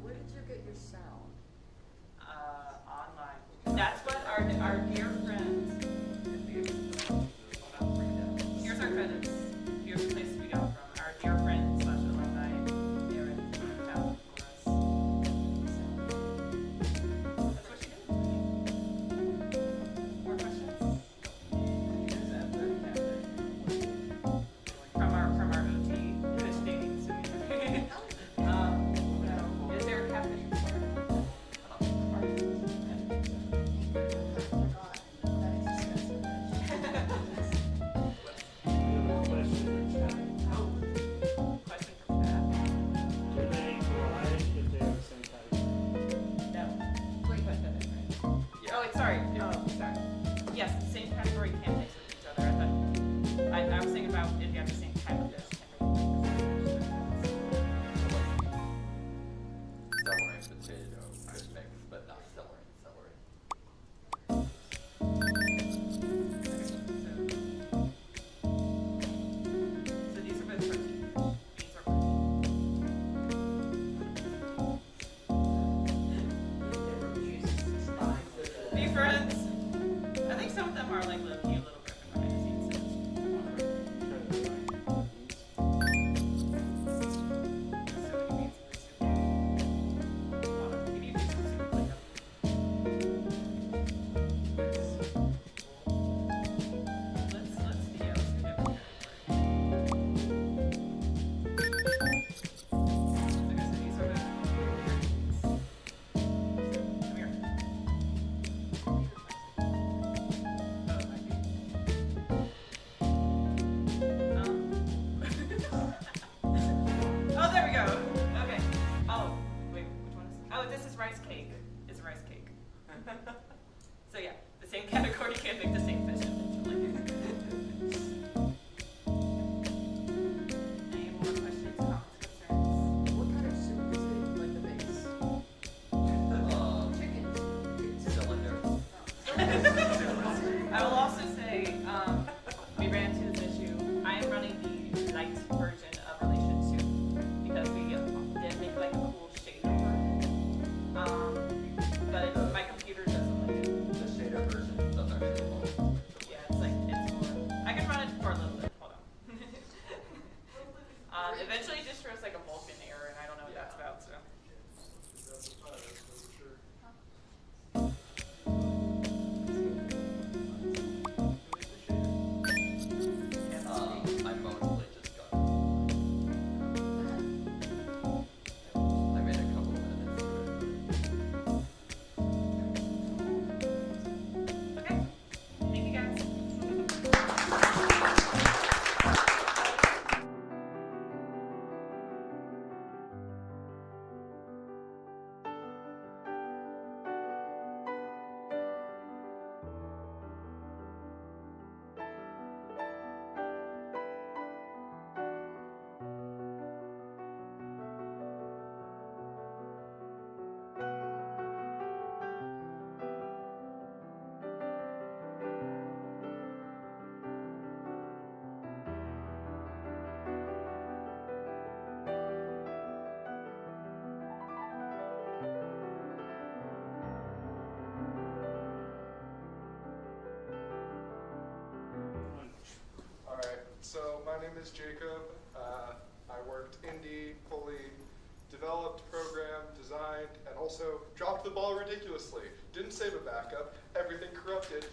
Speaker 14: Where did you get your sound?
Speaker 1: Online. That's what our dear friends. Here's our credits. Here's the place we got from. Our dear friends / alumni, Aaron, found for us. So, that's what she did. More questions? From our OT fish dating simulator. Is there a catfish report? Question from Pat.
Speaker 6: Do they collide if they have the same type?
Speaker 1: No. Wait, right? Oh, wait, sorry. Oh, sorry. Yes, the same category can mix with each other. I was thinking about if you have the same type of fish.
Speaker 13: Celery and potato could mix, but not celery and celery.
Speaker 1: So these are both protein. These are protein. Be friends. I think some of them are like low key a little
Speaker 7: name is Jacob. I worked indie, fully developed, programmed, designed, and also dropped the ball ridiculously. Didn't save a backup. Everything corrupted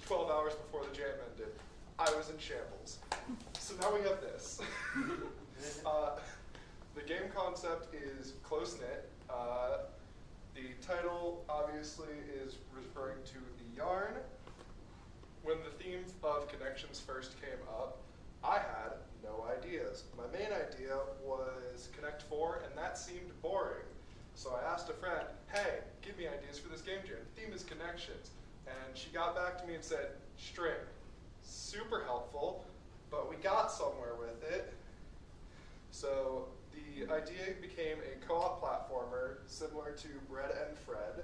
Speaker 7: 12 hours before the jam ended. I was in shambles. So now we have this. The game concept is close-knit. The title, obviously, is referring to the yarn. When the theme of connections first came up, I had no ideas. My main idea was Connect 4, and that seemed boring. So I asked a friend, hey, give me ideas for this game jam. The theme is connections. And she got back to me and said, string. Super helpful, but we got somewhere with it. So the idea became a co-op platformer similar to Bread and Fred.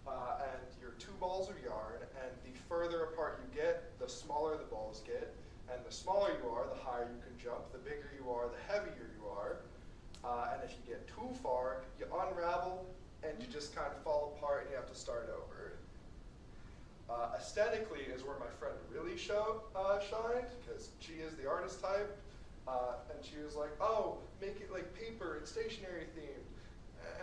Speaker 7: And your 2 balls of yarn, and the further apart you get, the smaller the balls get. And the smaller you are, the higher you can jump. The bigger you are, the heavier you are. And if you get too far, you unravel, and you just kind of fall apart, and you have to start over. Aesthetically is where my friend really shined, because she is the artist type. And she was like, oh, make it like paper and stationery themed.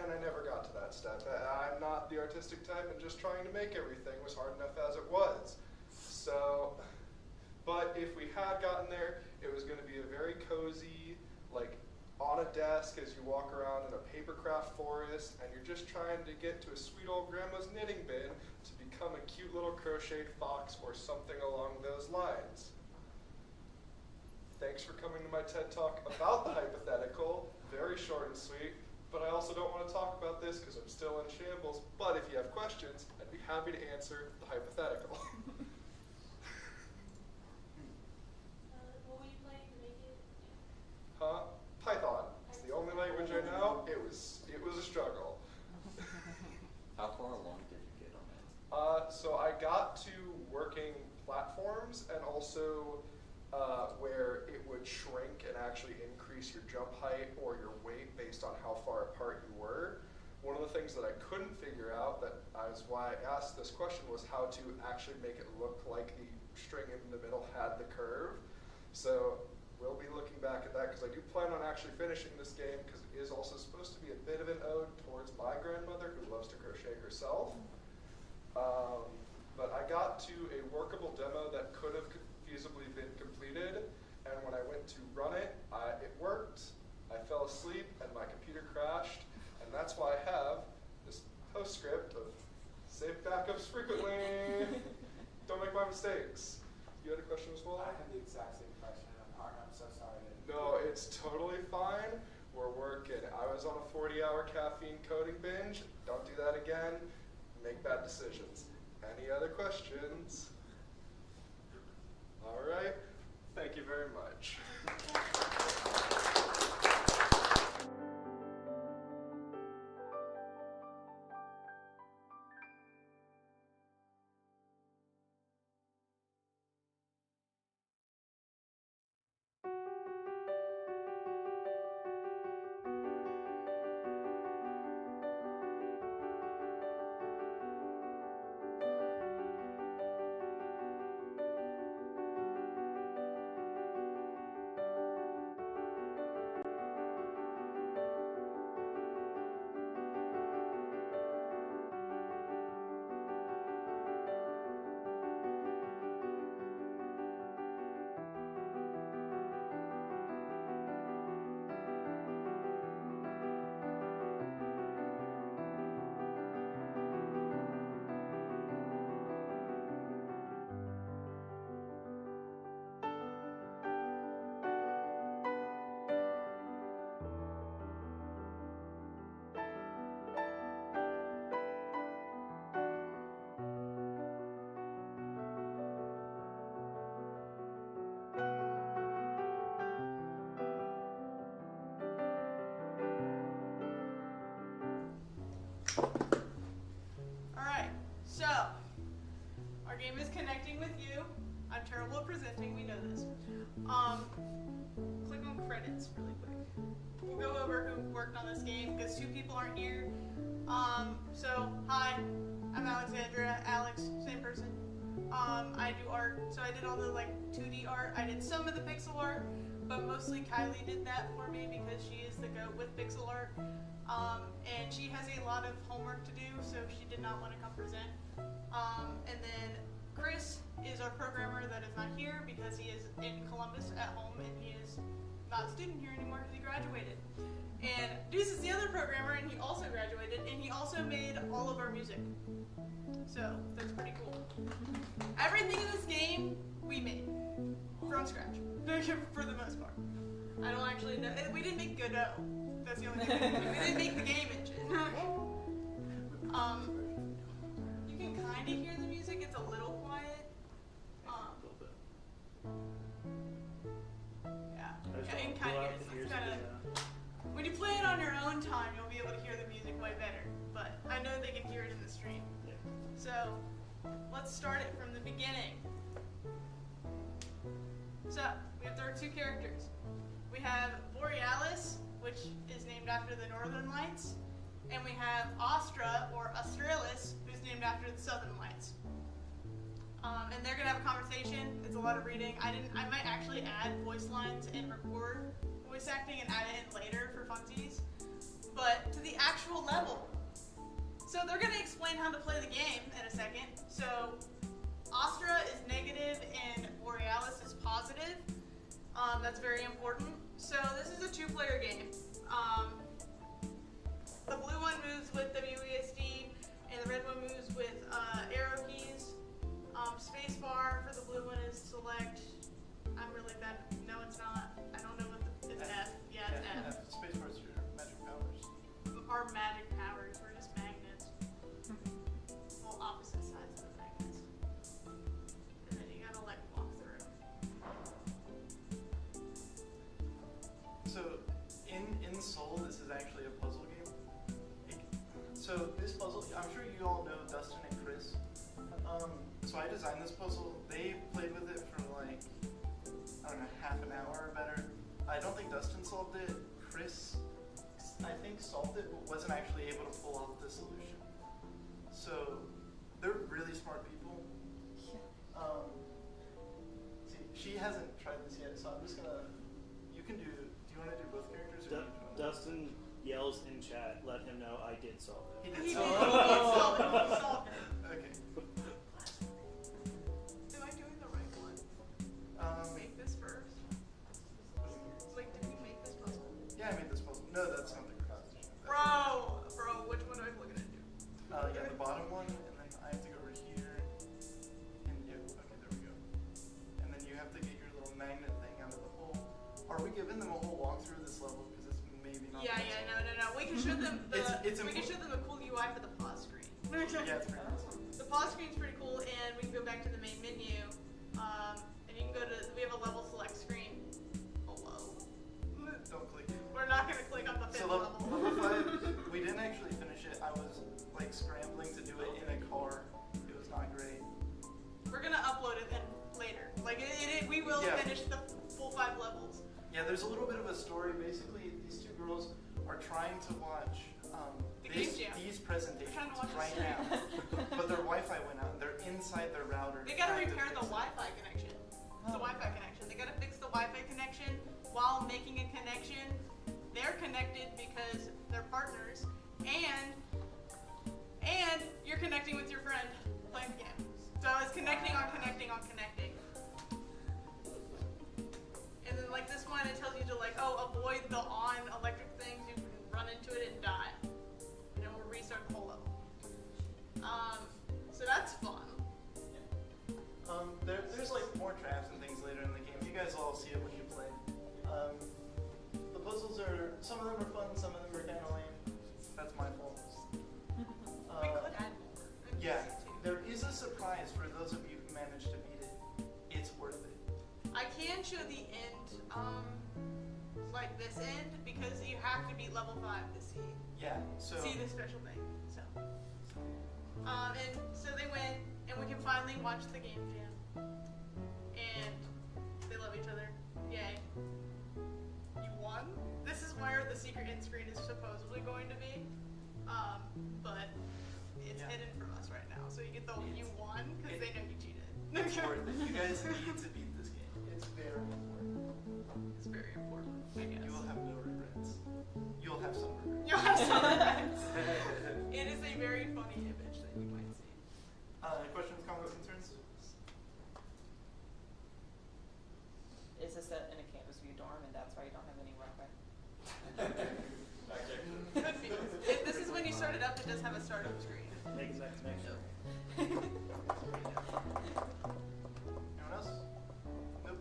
Speaker 7: And I never got to that step. I'm not the artistic type, and just trying to make everything was hard enough as it was. So, but if we had gotten there, it was going to be a very cozy, like on a desk as you walk around in a paper craft forest, and you're just trying to get to a sweet old grandma's knitting bin to become a cute little crocheted fox or something along those lines. Thanks for coming to my TED Talk about the hypothetical. Very short and sweet, but I also don't want to talk about this because I'm still in shambles. But if you have questions, I'd be happy to answer the hypothetical.
Speaker 12: What were you playing to make it?
Speaker 7: Huh? Python. It's the only language I know. It was a struggle.
Speaker 13: How far along did you get on it?
Speaker 7: So I got to working platforms and also where it would shrink and actually increase your jump height or your weight based on how far apart you were. One of the things that I couldn't figure out, that is why I asked this question, was how to actually make it look like the string in the middle had the curve. So we'll be looking back at that because I do plan on actually finishing this game because it is also supposed to be a bit of an ode towards my grandmother who loves to crochet herself. But I got to a workable demo that could have feasibly been completed, and when I went to run it, it worked. I fell asleep and my computer crashed, and that's why I have this postscript of save backups frequently. Don't make my mistakes. You had a question as well?
Speaker 15: I had the exact same question. I'm so sorry.
Speaker 7: No, it's totally fine. We're working. I was on a 40-hour caffeine coding binge. Don't do that again. Make bad decisions. Any other questions? All right. Thank you very much.
Speaker 14: Alright, so our game is connecting with you. I'm terrible at presenting, we know this. Click on credits really quick. We'll go over who worked on this game because 2 people aren't here. So hi, I'm Alexandra, Alex, same person. I do art, so I did all the 2D art. I did some of the pixel art, but mostly Kylie did that for me because she is the GOAT with pixel art. And she has a lot of homework to do, so she did not want to come present. And then Chris is our programmer that is not here because he is in Columbus at home and he is not a student here anymore because he graduated. And Deuce is the other programmer and he also graduated and he also made all of our music. So that's pretty cool. Everything in this game we made from scratch for the most part. I don't actually know. We didn't make Godot. That's the only thing we did. We didn't make the game engine. You can kind of hear the music. It's a little quiet. Yeah, you can kind of hear it. It's kind of, when you play it on your own time, you'll be able to hear the music way better. But I know they can hear it in the stream. So let's start it from the beginning. So we have our two characters. We have Borealis, which is named after the Northern Lights, and we have Astra, or Australis, who's named after the Southern Lights. And they're gonna have a conversation. It's a lot of reading. I might actually add voice lines and record voice acting and add it in later for funsies. But to the actual level. So they're gonna explain how to play the game in a second. So Astra is negative and Borealis is positive. That's very important. So this is a two-player game. The blue one moves with WASD, and the red one moves with arrow keys. Spacebar for the blue one is select. I'm really bad. No, it's not. I don't know what it's F. Yeah, it's F.
Speaker 8: Spacebar is your magic powers.
Speaker 14: Our magic powers. We're just magnets. Well, opposite sides of the magnets. And then you gotta like walk through.
Speaker 16: So, in Soul, this is actually a puzzle game. So this puzzle, I'm sure you all know Dustin and Chris. So I designed this puzzle. They played with it for like, I don't know, half an hour or better. I don't think Dustin solved it. Chris, I think, solved it, but wasn't actually able to pull off the solution. So they're really smart people. See, she hasn't tried this yet, so I'm just gonna, you can do you want to do both characters? Or
Speaker 6: Dustin yells in chat, let him know I did solve it.
Speaker 16: He did solve it. He solved it.
Speaker 14: He solved it.
Speaker 16: Okay.
Speaker 14: Am I doing the right one? Make this first. Like, did we make this puzzle?
Speaker 16: Yeah, I made this puzzle. No, that's not the correct position.
Speaker 14: Bro, which one am I looking at?
Speaker 16: Yeah, the bottom one, and then I have to go over here. And yeah, okay, there we go. And then you have to get your little magnet thing out of the hole. Are we giving them a whole walkthrough of this level? Because it's maybe not.
Speaker 14: Yeah, no. We can show them the.
Speaker 16: It's
Speaker 14: we can show them a cool UI for the pause screen.
Speaker 16: Yeah, it's pretty awesome.
Speaker 14: The pause screen's pretty cool, and we can go back to the main menu, and you can go to. We have a level select screen. Oh whoa.
Speaker 16: Don't click it.
Speaker 14: We're not gonna click on the fifth
Speaker 16: So
Speaker 14: level.
Speaker 16: level 5, we didn't actually finish it. I was like scrambling to do it in a car. It was not great.
Speaker 14: We're gonna upload it then later. Like we will finish the full 5 levels.
Speaker 16: Yeah, there's a little bit of a story. Basically, these two girls are trying to watch these presentations right now, but their Wi-Fi went out and they're inside their router.
Speaker 14: They gotta repair the Wi-Fi connection. The Wi-Fi connection. They gotta fix the Wi-Fi connection while making a connection. They're connected because they're partners, and you're connecting with your friend playing the game. So it's connecting on connecting on connecting. And then like this one, it tells you to like, avoid the on electric things. You can run into it and die. And then we'll restart the whole level. So that's fun.
Speaker 16: There's like more traps and things later in the game. You guys all see it when you play. The puzzles are, some of them are fun, some of them are kind of lame. That's my fault.
Speaker 14: We could add more.
Speaker 16: Yeah, there is a surprise for those of you who managed to beat it. It's worth it.
Speaker 14: I can show the end, like this end, because you have to beat level 5 to see.
Speaker 16: Yeah, so.
Speaker 14: See the special thing. So. And so they went, and we can finally watch the game jam. And they love each other. Yay. You won? This is where the secret end screen is supposedly going to be. But it's hidden from us right now. So you get the you won because they know you cheated.
Speaker 16: It's worth it. You guys need to beat this game. It's very important.
Speaker 2: is very important, I guess.
Speaker 16: You will have no regrets. You'll have some regrets.
Speaker 14: You'll have some regrets. It is a very funny image that you might see.
Speaker 16: Questions, comments, concerns?
Speaker 1: Is this set in a campus view dorm, and that's why you don't have any Wi-Fi?
Speaker 14: Could be. This is when you start it up, it does have a startup screen.
Speaker 6: Make that connection.
Speaker 16: Anyone else? Nope.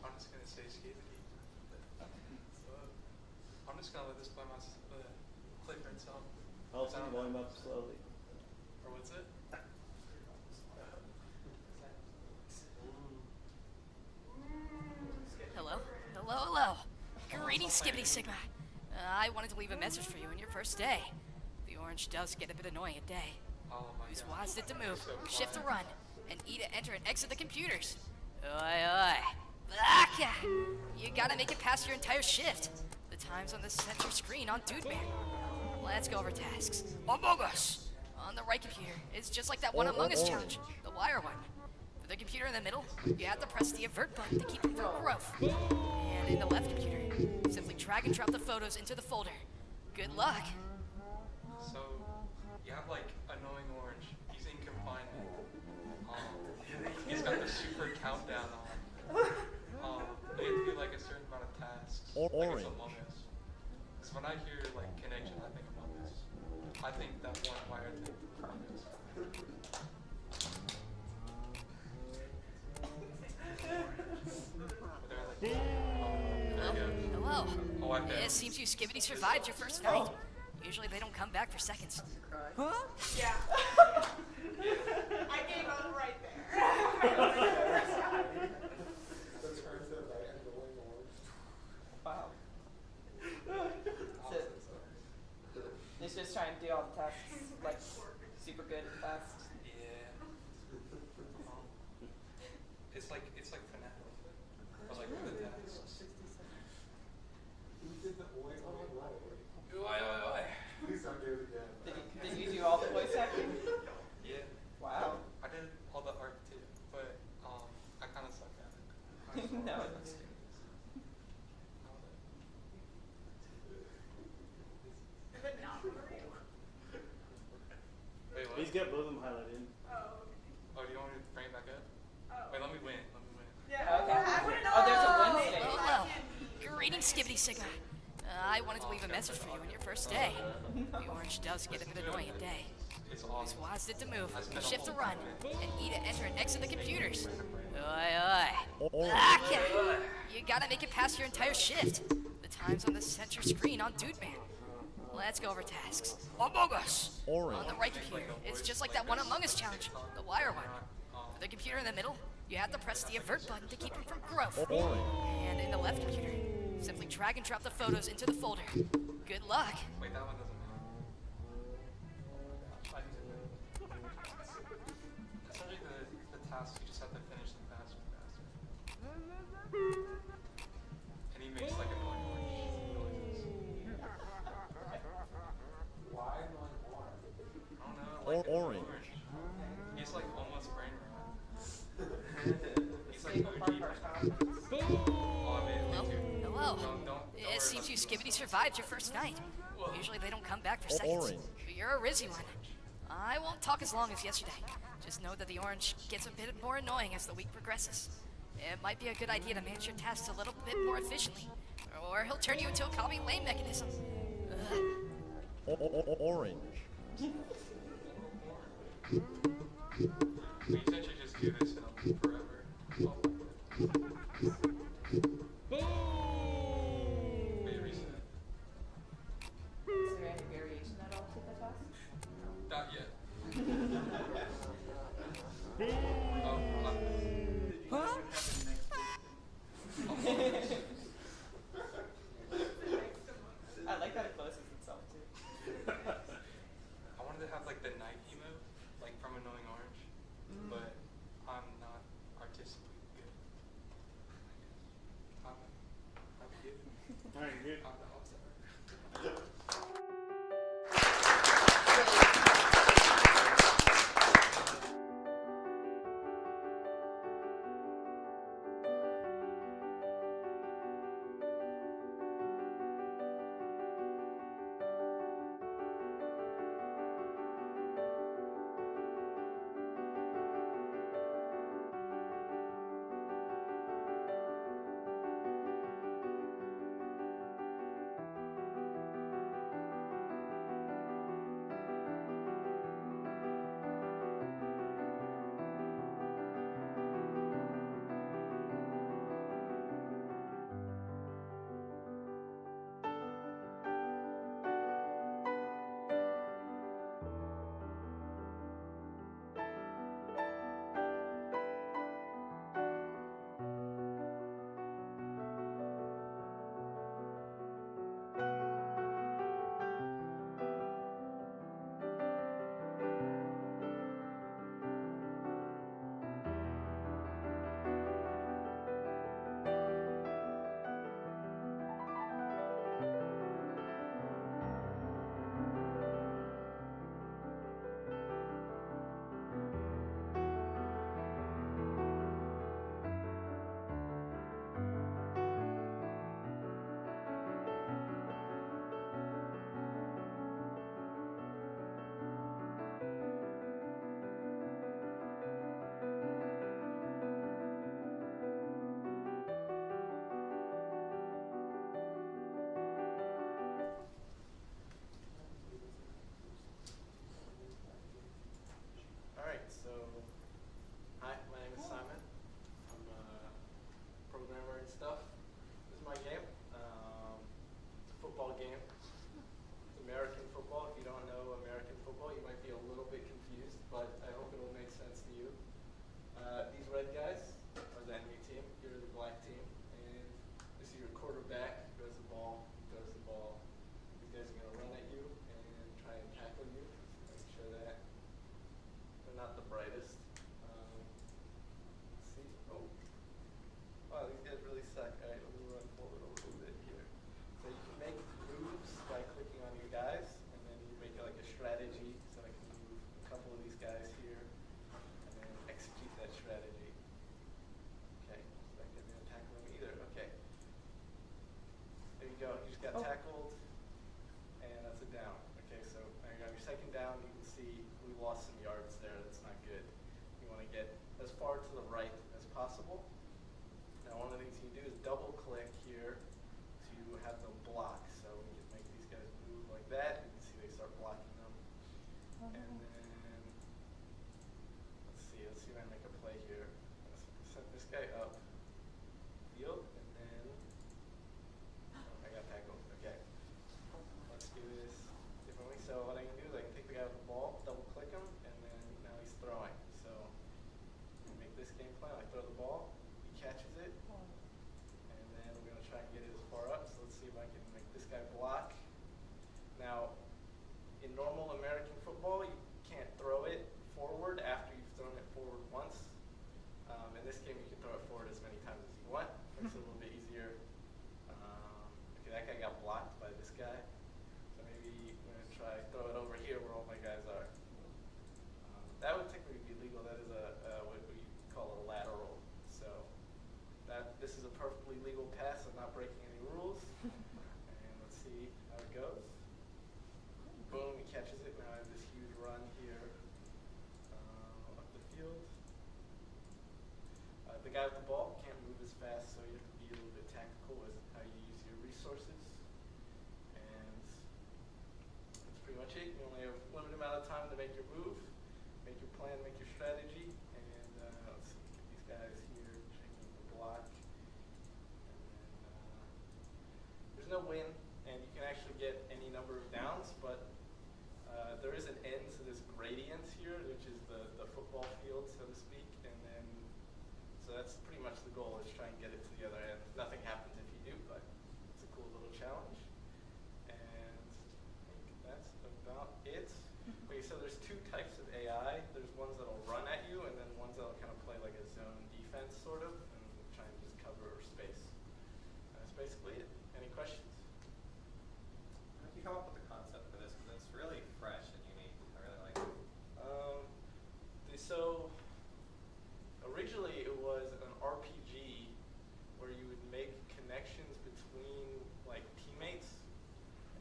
Speaker 7: I'm just gonna say Skibidi. I'm just gonna let this play for itself.
Speaker 6: I'll turn the volume up slowly.
Speaker 7: Or what's it?
Speaker 17: Hello? Hello, hello. Greetings, Skibbity Sigma. I wanted to leave a message for you on your first day. The orange does get a bit annoying at day.
Speaker 7: Oh my
Speaker 17: Use
Speaker 7: god.
Speaker 17: WASD to move,
Speaker 7: So
Speaker 17: shift to
Speaker 7: quiet.
Speaker 17: run, and E to enter and exit the computers. Oi, oi. Baka! You gotta make it past your entire shift. The time's on the center screen on Dude Man. Let's go over tasks. Among Us! On the right computer, it's just like that one Among Us challenge, the wire one. For the computer in the middle, you have to press the avert button to keep it from growth. And in the left computer, simply drag and drop the photos into the folder. Good luck.
Speaker 7: So, you have like annoying orange. He's in confinement. He's got the super countdown on. You have to do like a certain amount of tasks. Like it's Among Us. Because when I hear like connection, I think Among Us. I think that one wire thing. Among Us. But they're like, there we go.
Speaker 17: Hello.
Speaker 7: Oh, I
Speaker 17: It seems you Skibbity survived your first night. Usually they don't come back for seconds.
Speaker 14: Huh? Yeah. I gave up right there.
Speaker 1: Wow. He's just trying to do all the tasks like super good and fast.
Speaker 7: Yeah. It's like FNAF. But like with the tasks. Oi, oi, oi.
Speaker 15: Please don't do it again.
Speaker 1: Did you do all the voice acting?
Speaker 7: Yeah.
Speaker 1: Wow.
Speaker 7: I did all the art too, but I kind of suck at it.
Speaker 1: No.
Speaker 14: But not for you.
Speaker 7: Wait, what?
Speaker 6: He's got both of them highlighted.
Speaker 14: Oh.
Speaker 7: Oh, do you want me to bring it back up?
Speaker 14: Oh.
Speaker 7: Wait, let me win. Let me win.
Speaker 14: Yeah.
Speaker 1: Okay.
Speaker 14: I wanna know.
Speaker 1: Oh, there's a win stage.
Speaker 17: Hello. Greetings, Skibbity Sigma. I wanted to leave a message for you on your first day. The orange does get a bit annoying at day.
Speaker 7: It's
Speaker 17: Use
Speaker 7: awesome.
Speaker 17: WASD to move, shift to run, and E to enter and exit the computers. Oi, oi. Baka! You gotta make it past your entire shift. The time's on the center screen on Dude Man. Let's go over tasks. Among Us! On the right computer, it's just like that one Among Us challenge, the wire one. For the computer in the middle, you have to press the avert button to keep him from growth. And in the left computer, simply drag and drop the photos into the folder. Good luck.
Speaker 7: Wait, that one doesn't matter. Essentially, the tasks, you just have to finish them faster and faster. And he makes like annoying noises.
Speaker 15: Why annoying orange?
Speaker 7: I don't know, like orange. He's like almost brain rot. He's like OG. Oh, man, thank you.
Speaker 17: Hello.
Speaker 7: Don't
Speaker 17: It
Speaker 7: worry
Speaker 17: seems
Speaker 7: about
Speaker 17: you
Speaker 7: it.
Speaker 17: Skibbity survived your first night. Usually they don't come back for seconds. But you're a rizzy one. I won't talk as long as yesterday. Just know that the orange gets a bit more annoying as the week progresses. It might be a good idea to manage your tasks a little bit more efficiently, or he'll turn you into a copy lane mechanism.
Speaker 18: Orange.
Speaker 15: We essentially just do this forever. Wait, reset.
Speaker 1: Is there any variation at all to the task?
Speaker 15: Not yet.
Speaker 1: I like that it closes itself too.
Speaker 15: I wanted to have like the night emote, like from Annoying Orange, but I'm not artistically good. I'm good.
Speaker 6: Alright, good.
Speaker 15: I'm the outsider.
Speaker 16: Alright, so hi, my name is Simon. I'm a programmer and stuff. This is my game. It's a football game. It's American football. If you don't know American football, you might be a little bit confused, but I hope it will make sense to you. These red guys are the enemy team. You're the black team. And this is your quarterback. He throws the ball. He throws the ball. These guys are going to run at you and try and tackle you. Make sure that they're not the brightest. Let's see. Oh. Wow, these guys really suck. Alright, let me run forward a little bit here. So you can make moves by clicking on your guys, and then you make like a strategy. So I can move a couple of these guys here, and then execute that strategy. Okay, so that didn't tackle them either. Okay. There you go. You just got tackled, and that's a down. Okay, so now you have your second down. You can see we lost some yards there. That's not good. You want to get as far to the right as possible. Now, one of the things you can do is double click here to have them block. So we can make these guys move like that. You can see they start blocking them. And then, let's see if I make a play here. Let's set this guy up field, and then, oh, I got tackled. Okay. Let's do this differently. So what I can do is I can take the guy with the ball, double click him, and then now he's throwing. So make this game plan. I throw the ball, he catches it, and then we're going to try and get it as far up. So let's see if I can make this guy block. Now, in normal American football, you can't throw it forward after you've thrown it forward once. In this game, you can throw it forward as many times as you want. Makes it a little bit easier. Okay, that guy got blocked by this guy. So maybe we're going to try throw it over here where all my guys are. That would technically be legal. That is what we call a lateral. So this is a perfectly legal pass. I'm not breaking any rules. And let's see how it goes. Boom, he catches it. Now I have this huge run here up the field. The guy with the ball can't move as fast, so you have to be a little bit tactical with how you use your resources. And that's pretty much it. You only have a limited amount of time to make your move. make your plan, make your strategy, and let's see, get these guys here checking the block. And then there's no win, and you can actually get any number of downs, but there is an end to this gradient here, which is the football field, so to speak, and then, so that's pretty much the goal, is try and get it to the other end. Nothing happens if you do, but it's a cool little challenge. And I think that's about it. Okay, so there's two types of AI. There's ones that'll run at you, and then ones that'll kind of play like a zone defense, sort of, and try and just cover space. That's basically it. Any questions?
Speaker 3: How did you come up with the concept for this? Because it's really fresh and unique. I really like it.
Speaker 16: So originally it was an RPG where you would make connections between like teammates,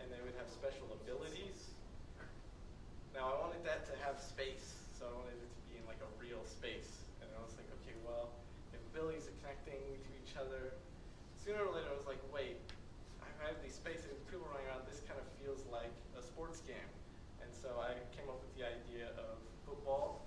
Speaker 16: and they would have special abilities. Now I wanted that to have space, so I wanted it to be in like a real space. And I was like, okay, well, if abilities are connecting to each other, sooner or later I was like, wait, I have these spaces, people running around, this kind of feels like a sports game. And so I came up with the idea of football.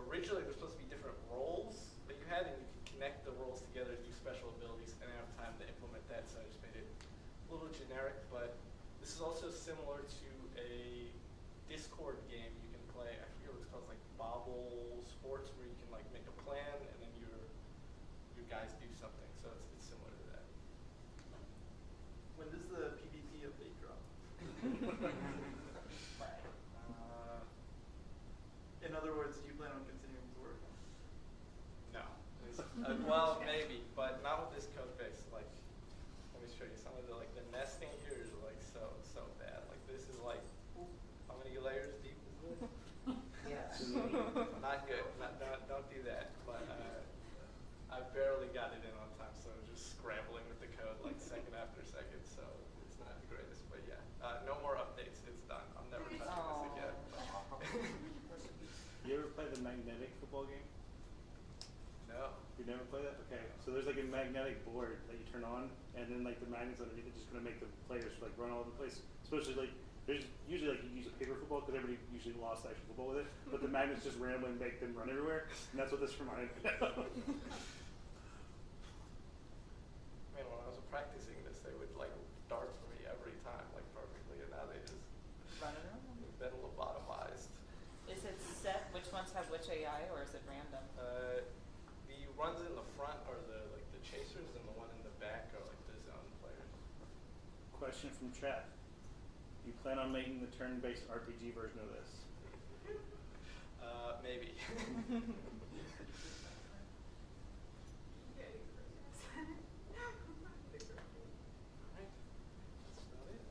Speaker 16: Originally there were supposed to be different roles that you had, and you could connect the roles together to do special abilities, and I didn't have time to implement that, so I just made it a little generic. But this is also similar to a Discord game you can play. I forget what it's called. It's like Bobble Sports, where you can like make a plan, and then your guys do something. So it's similar to that.
Speaker 8: When does the PvP update drop? In other words, do you plan on continuing to work?
Speaker 16: No. Well, maybe, but not with this code base. Like, let me show you some of the the nesting here is like so bad. Like this is like, how many layers deep is this?
Speaker 9: Yes.
Speaker 16: Not good. Don't do that. But I barely got it in on time, so I was just scrambling with the code like second after second. So it's not the greatest, but yeah. No more updates. It's done. I'm never touching this again.
Speaker 6: You ever play the magnetic football game?
Speaker 16: No.
Speaker 6: You never play that? Okay. So there's like a magnetic board that you turn on, and then like the magnets underneath it just gonna make the players like run all over the place. Especially like there's usually like you use a paper football because everybody usually lost actual football with it, but the magnets just randomly make them run everywhere, and that's what this reminded me of.
Speaker 16: Man, when I was practicing this, they would like dart for me every time, like perfectly, and now they just
Speaker 18: Run it around?
Speaker 16: been lobotomized.
Speaker 18: Is it set which ones have which AI, or is it random?
Speaker 16: The runs in the front are the chasers, and the one in the back are like the zone players.
Speaker 6: Question from chat. Do you plan on making the turn-based RPG version of this?
Speaker 16: Maybe.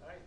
Speaker 16: All right.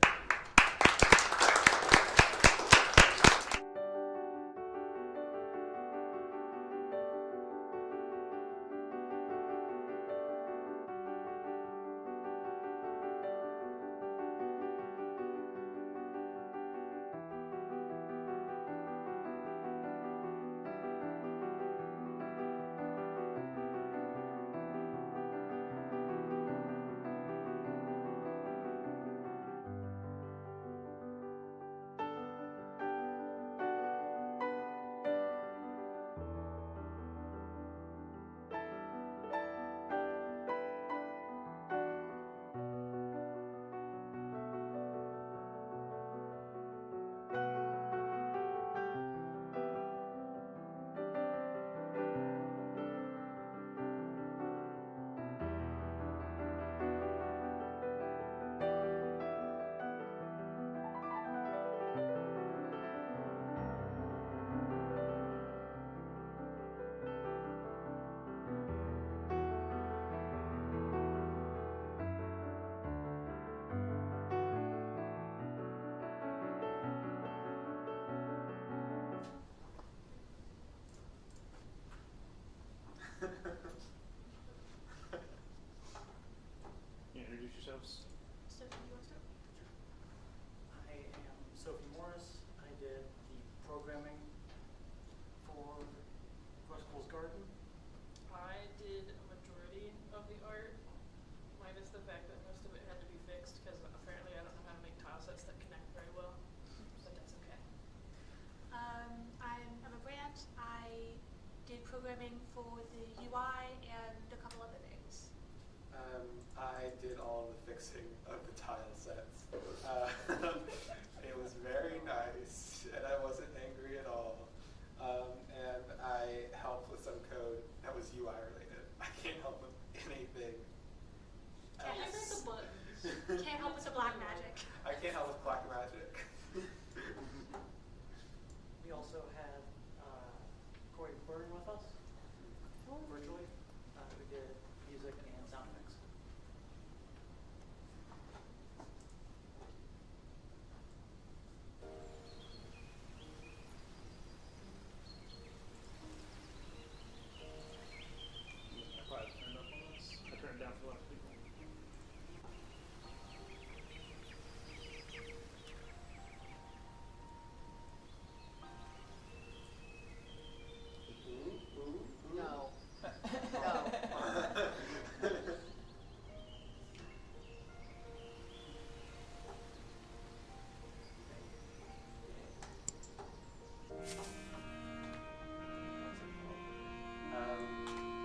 Speaker 6: You introduce yourselves.
Speaker 14: Stephanie, you want to start?
Speaker 8: I am Sophie Morris. I did the programming for Ruskell's Garden.
Speaker 1: I did a majority of the art, minus the fact that most of it had to be fixed because apparently I don't know how to make tile sets that connect very well, but that's okay.
Speaker 12: I'm for the UI and a couple other things?
Speaker 19: I did all the fixing of the tile sets. It was very nice, and I wasn't angry at all. And I helped with some code that was UI related. I can't help with anything.
Speaker 12: Can't help with the buttons. Can't help with the black magic.
Speaker 19: I can't help with black magic.
Speaker 4: We also had Corey recording with us virtually. We did music and sound effects.
Speaker 6: I probably turned up on this. I turned it down for a lot of people.
Speaker 2: No.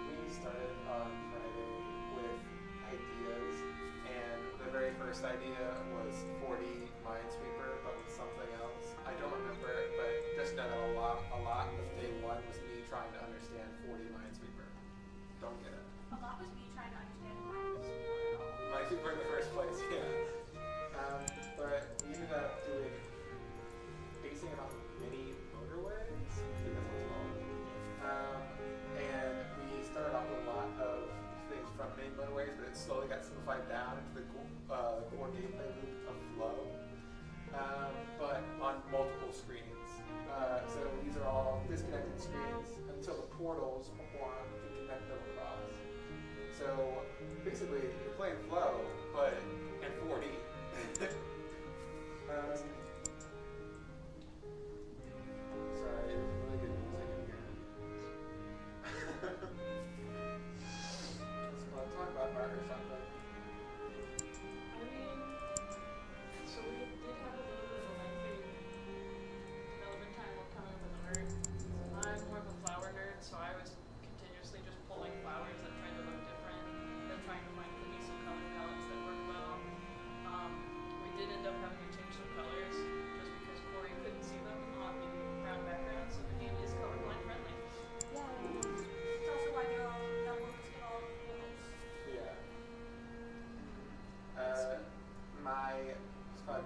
Speaker 19: We started on Friday with ideas, and the very first idea was 40 Minesweeper, but with something else. I don't remember it, but just know that a lot of day one was me trying to understand 40 Minesweeper. Don't get it.
Speaker 12: A lot was me trying to understand Minesweeper.
Speaker 19: Minesweeper in the first place, yeah. But we ended up doing basing it off of mini motorways. I think that's what it's called. And we started off with a lot of things from mini motorways, but it slowly got simplified down into the core gameplay loop of flow, but on multiple screens. So these are all disconnected screens until the portals form to connect them across. So basically, you're playing flow, but in 4D. Sorry, it was really good music in here. Let's talk about art or something.
Speaker 1: I mean, so we did have a little bit of a lengthy development time of coming up with art. I'm more of a flower nerd, so I was continuously just pulling flowers that tried to look different, then trying to find cohesive color palettes that work well. We did end up having to change some colors just because Corey couldn't see them on the brown background, so the game is colorblind friendly.
Speaker 12: Yeah. It's also why they're all numbers in all of the portals.
Speaker 19: Yeah.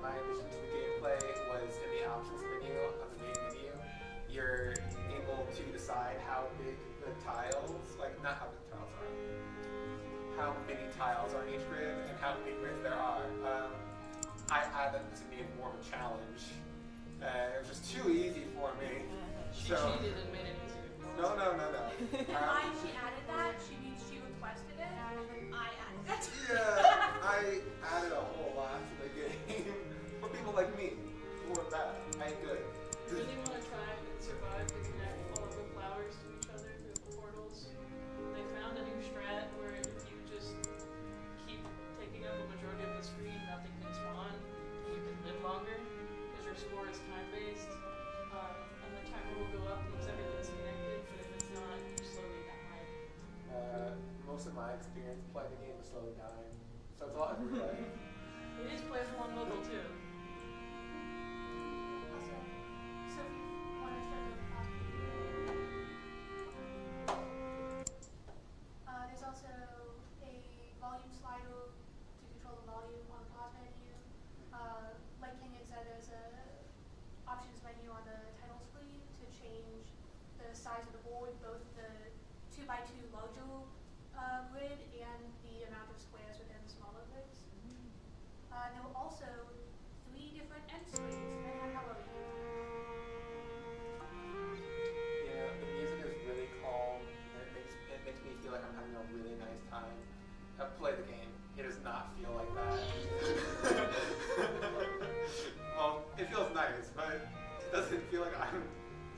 Speaker 19: My addition to the gameplay was in the options menu on the main menu. You're able to decide how big the tiles, like not how big the tiles are, how many tiles are in each grid and how many grids there are. I added to me more of a challenge. It was just too easy for me.
Speaker 1: She cheated and made it easier.
Speaker 19: No.
Speaker 12: Why she added that? She means she requested it, and then I added it.
Speaker 19: Yeah, I added a whole lot to the game for people like me who are bad. I ain't good.
Speaker 1: Really want to try and survive to connect all of the flowers to each other through the portals. They found a new strat where if you just keep taking up a majority of the screen, nothing can spawn, and you can live longer because your score is time-based. And the timer will go up once everything's connected, but if it's not, you slowly die.
Speaker 19: Most of my experience playing the game is slowly dying, so it's a lot of relay.
Speaker 1: It is playable on mobile too.
Speaker 12: So if you want to start with there's also a volume slider to control the volume on the pause menu. Like Kenyon said, there's a options menu on the title screen to change the size of the board, both the 2x2 module grid and the amount of squares within the smaller grids. There were also 3 different end screens, depending on how well you
Speaker 19: Yeah, the music is really calm, and it makes me feel like I'm having a really nice time. Play the game. It does not feel like that. Well, it feels nice, but it doesn't feel like I'm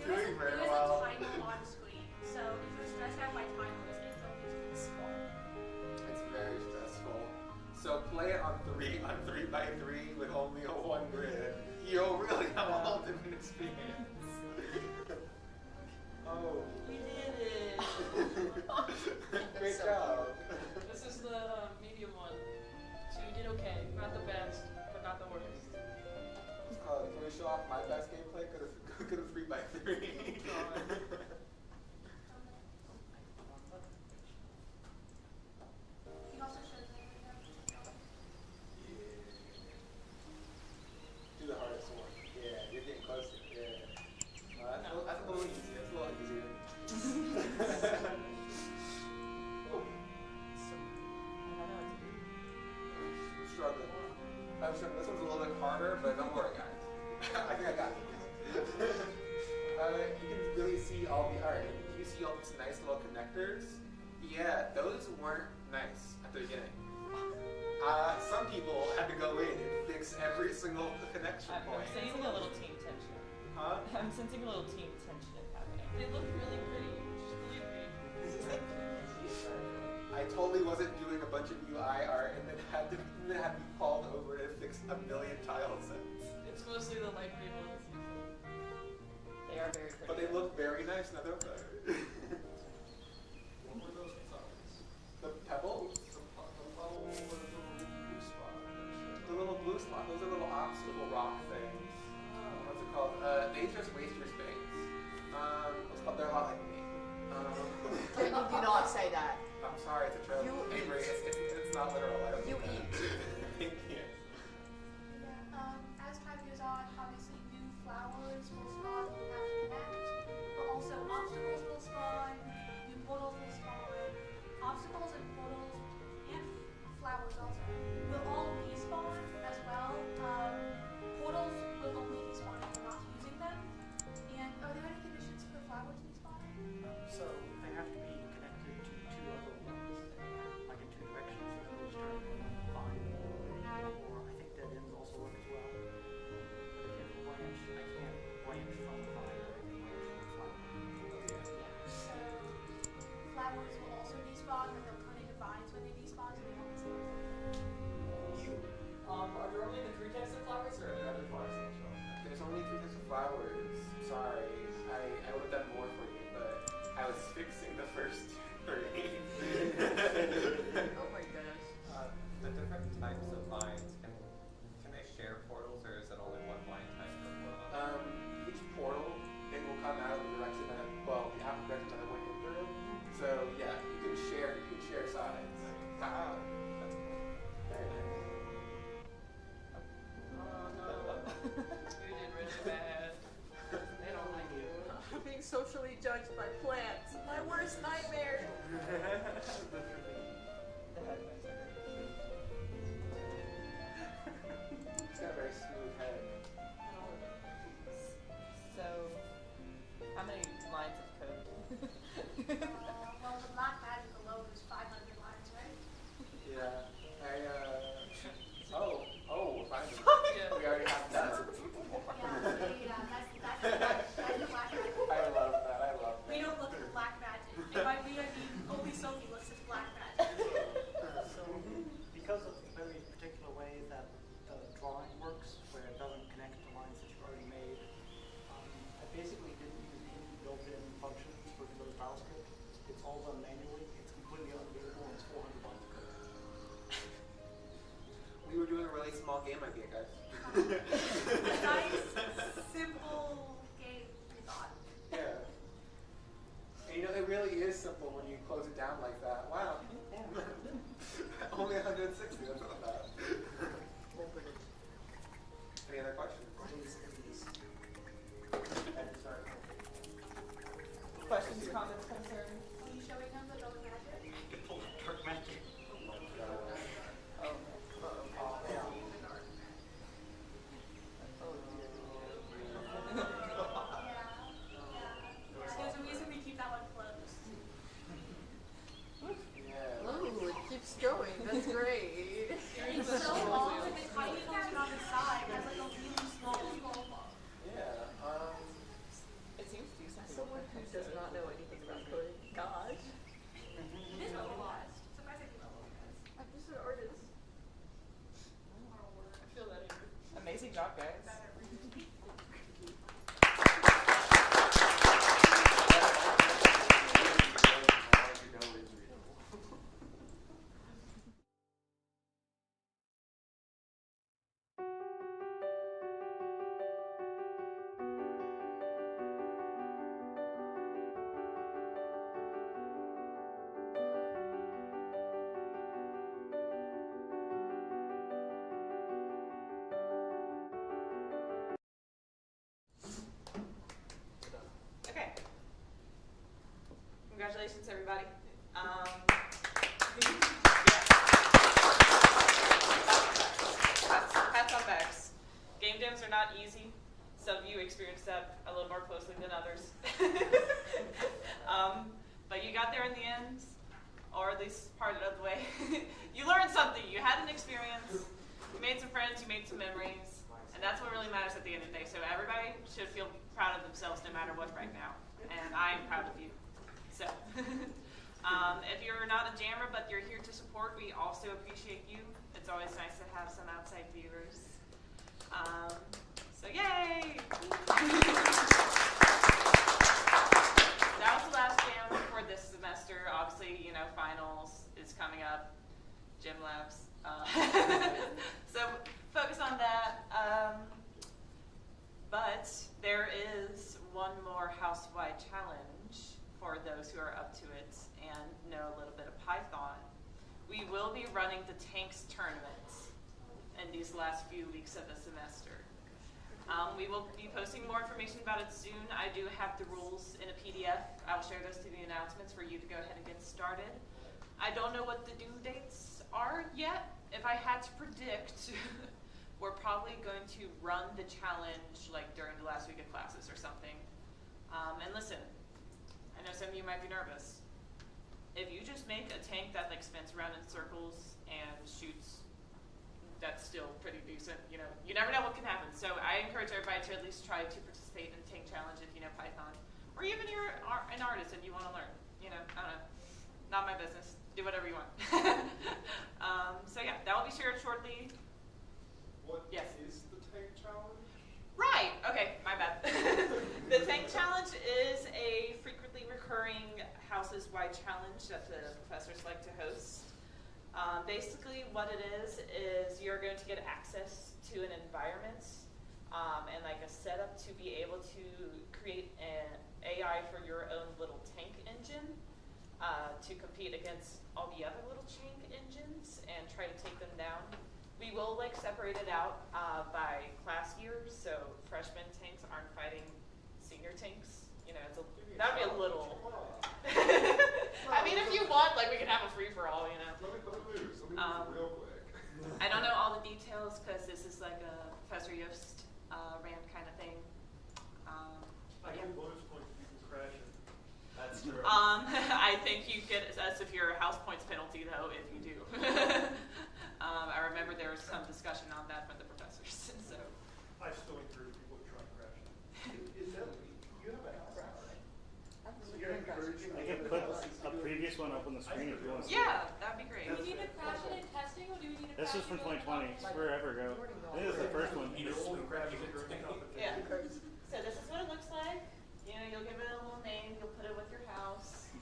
Speaker 19: doing very well.
Speaker 12: There is a timer on screen, so if you're stressed out by timers, it is stressful.
Speaker 19: It's very stressful. So play it on 3x3 with only a 1 grid. You'll really have a whole different experience. Oh.
Speaker 1: We did it!
Speaker 19: Great job.
Speaker 20: This is the medium one. So you did okay. Not the best, but not the worst.
Speaker 19: Can we show off my best gameplay? Could have 3x3.
Speaker 12: He also shows that we have
Speaker 19: Do the hardest one. Yeah, you're getting closer. Yeah. That's a little easier. That's a little easier. I'm struggling. This one's a little bit harder, but don't worry, guys. I think I got this. You can really see all the art. You see all these nice little connectors. Yeah, those weren't nice at the beginning. Some people had to go in and fix every single connection point.
Speaker 18: I'm sensing a little team tension.
Speaker 19: Huh?
Speaker 18: I'm sensing a little team tension happening.
Speaker 20: They look really pretty. Just believe me.
Speaker 19: I totally wasn't doing a bunch of UI art and then had to be called over to fix a million tile sets.
Speaker 20: It's mostly the light green ones.
Speaker 18: They are very pretty.
Speaker 19: But they look very nice now, don't they?
Speaker 10: What were those signs?
Speaker 19: The pebbles? The little blue spot. Those are little obstacle rock things. What's it called? They just waste your space. What's called? They're a lot like me.
Speaker 2: Can you do not say that?
Speaker 19: I'm sorry, it's a joke.
Speaker 2: You
Speaker 19: Avery,
Speaker 2: eat.
Speaker 19: it's not literal. I don't
Speaker 2: You
Speaker 19: mean
Speaker 2: eat.
Speaker 19: that. Thank you.
Speaker 12: Yeah, as time goes on, obviously new flowers will spawn when you have to connect, but also obstacles will spawn, new portals will spawn, obstacles and portals and flowers also will all despawn as well. Portals will only despawn if you're not using them. And are there any conditions for flowers despawning?
Speaker 4: So they have to be connected to two other ones, like in two directions, which are fine. Or I think dead ends also work as well. But if you have a branch, I can't branch from the fire, I can branch from the flower.
Speaker 12: So flowers will also despawn, but they'll turn into vines when they despawn, so they won't stay.
Speaker 4: Are there only the 3 types of flowers, or are there other flowers as well?
Speaker 19: There's only 2 types of flowers. Sorry, I would have done more for you, but I was fixing the first 3.
Speaker 2: Oh my gosh.
Speaker 3: The different types of vines, can they share portals, or is it only one vine type per portal?
Speaker 19: Each portal, it will come out of the direction that, well, the opposite direction that it went in through. So yeah, you can share sides. Ah, that's cool. Very nice.
Speaker 20: You did really bad.
Speaker 4: They don't like you.
Speaker 2: I'm being socially judged by plants. My worst nightmare.
Speaker 19: It's got a very smooth head.
Speaker 18: So, how many lines of code?
Speaker 12: Well, the black magic alone is 500 lines, right?
Speaker 19: Yeah. Finally.
Speaker 20: Yeah.
Speaker 19: We already have that.
Speaker 12: Yeah, that's the black magic.
Speaker 19: I love that.
Speaker 12: We don't look at black magic. And by we, I mean only Sophie looks at black magic.
Speaker 1: Some of you experienced that a little more closely than others. But you got there in the end, or at least part of the way. You learned something. You had an experience. You made some friends. You made some memories. And that's what really matters at the end of the day. So everybody should feel proud of themselves no matter what right now. And I am proud of you. So if you're not a jammer but you're here to support, we also appreciate you. It's always nice to have some outside viewers. So yay! That was the last jam for this semester. Obviously, you know, finals is coming up, gym labs. So focus on that. But there is one more house-wide challenge for those who are up to it and know a little bit of Python. We will be running the Tanks tournament in these last few weeks of the semester. We will be posting more information about it soon. I do have the rules in a PDF. I will share those to the announcements for you to go ahead and get started. I don't know what the due dates are yet. If I had to predict, we're probably going to run the challenge like during the last week of classes or something. And listen, I know some of you might be nervous. If you just make a tank that like spins around in circles and shoots, that's still pretty decent. You know, you never know what can happen. So I encourage everybody to at least try to participate in the tank challenge if you know Python, or even you're an artist and you want to learn. You know, I don't know, not my business. Do whatever you want. So yeah, that will be shared shortly.
Speaker 7: What
Speaker 1: yes.
Speaker 7: is the tank challenge?
Speaker 1: Right. Okay, my bad. The tank challenge is a frequently recurring houses-wide challenge that the professors like to host. Basically what it is you're going to get access to an environment and like a setup to be able to create an AI for your own little tank engine to compete against all the other little tank engines and try to take them down. We will like separate it out by class years, so freshman tanks aren't fighting senior tanks. You know, that'd be a little. I mean, if you want, like, we can have a free-for-all, you know.
Speaker 7: Let me lose real quick.
Speaker 1: I don't know all the details because this is like a Professor Yost ran kind of thing. But yeah.
Speaker 6: Bonus points if you can crash it. That's true.
Speaker 1: I think you get a severe house points penalty though if you do. I remember there was some discussion on that from the professors. So.
Speaker 6: I still encourage people to try and crash it.
Speaker 7: Is that you have a house?
Speaker 6: I can put a previous one up on the screen if you want to see it.
Speaker 1: Yeah, that'd be great.
Speaker 12: Do we need to crash it in testing, or do we need to
Speaker 6: This
Speaker 12: crash
Speaker 6: is from
Speaker 12: it
Speaker 6: 2020. It's forever ago. I think this is the first one.
Speaker 1: Yeah. So this is what it looks like. You know, you'll give it a little name. You'll put it with your house.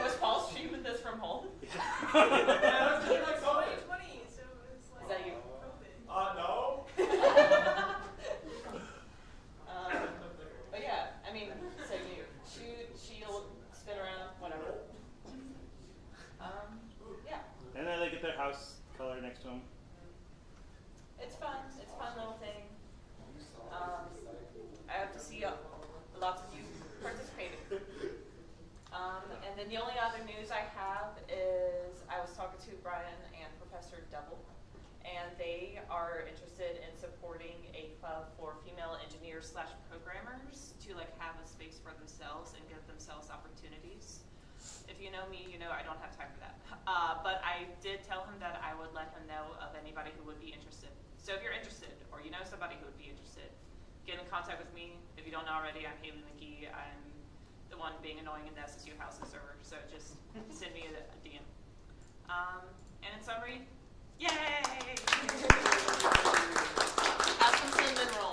Speaker 1: Was Paul streaming this from home?
Speaker 12: It's 2020, so it's like.
Speaker 1: Is that you?
Speaker 6: No.
Speaker 1: But yeah, I mean, so you shoot, shield, spin around, whatever. Yeah.
Speaker 6: And then they get their house color next to them.
Speaker 1: It's fun. It's a fun little thing. I have to see lots of you participating. And then the only other news I have is I was talking to Brian and Professor Double, and they are interested in supporting a club for female engineers / programmers to like have a space for themselves and give themselves opportunities. If you know me, you know I don't have time for that. But I did tell him that I would let him know of anybody who would be interested. So if you're interested, or you know somebody who would be interested, get in contact with me. If you don't know already, I'm Haley McGee. I'm the one being annoying in the SSU houses server, so just send me a DM. And in summary, yay! Have some cinnamon rolls.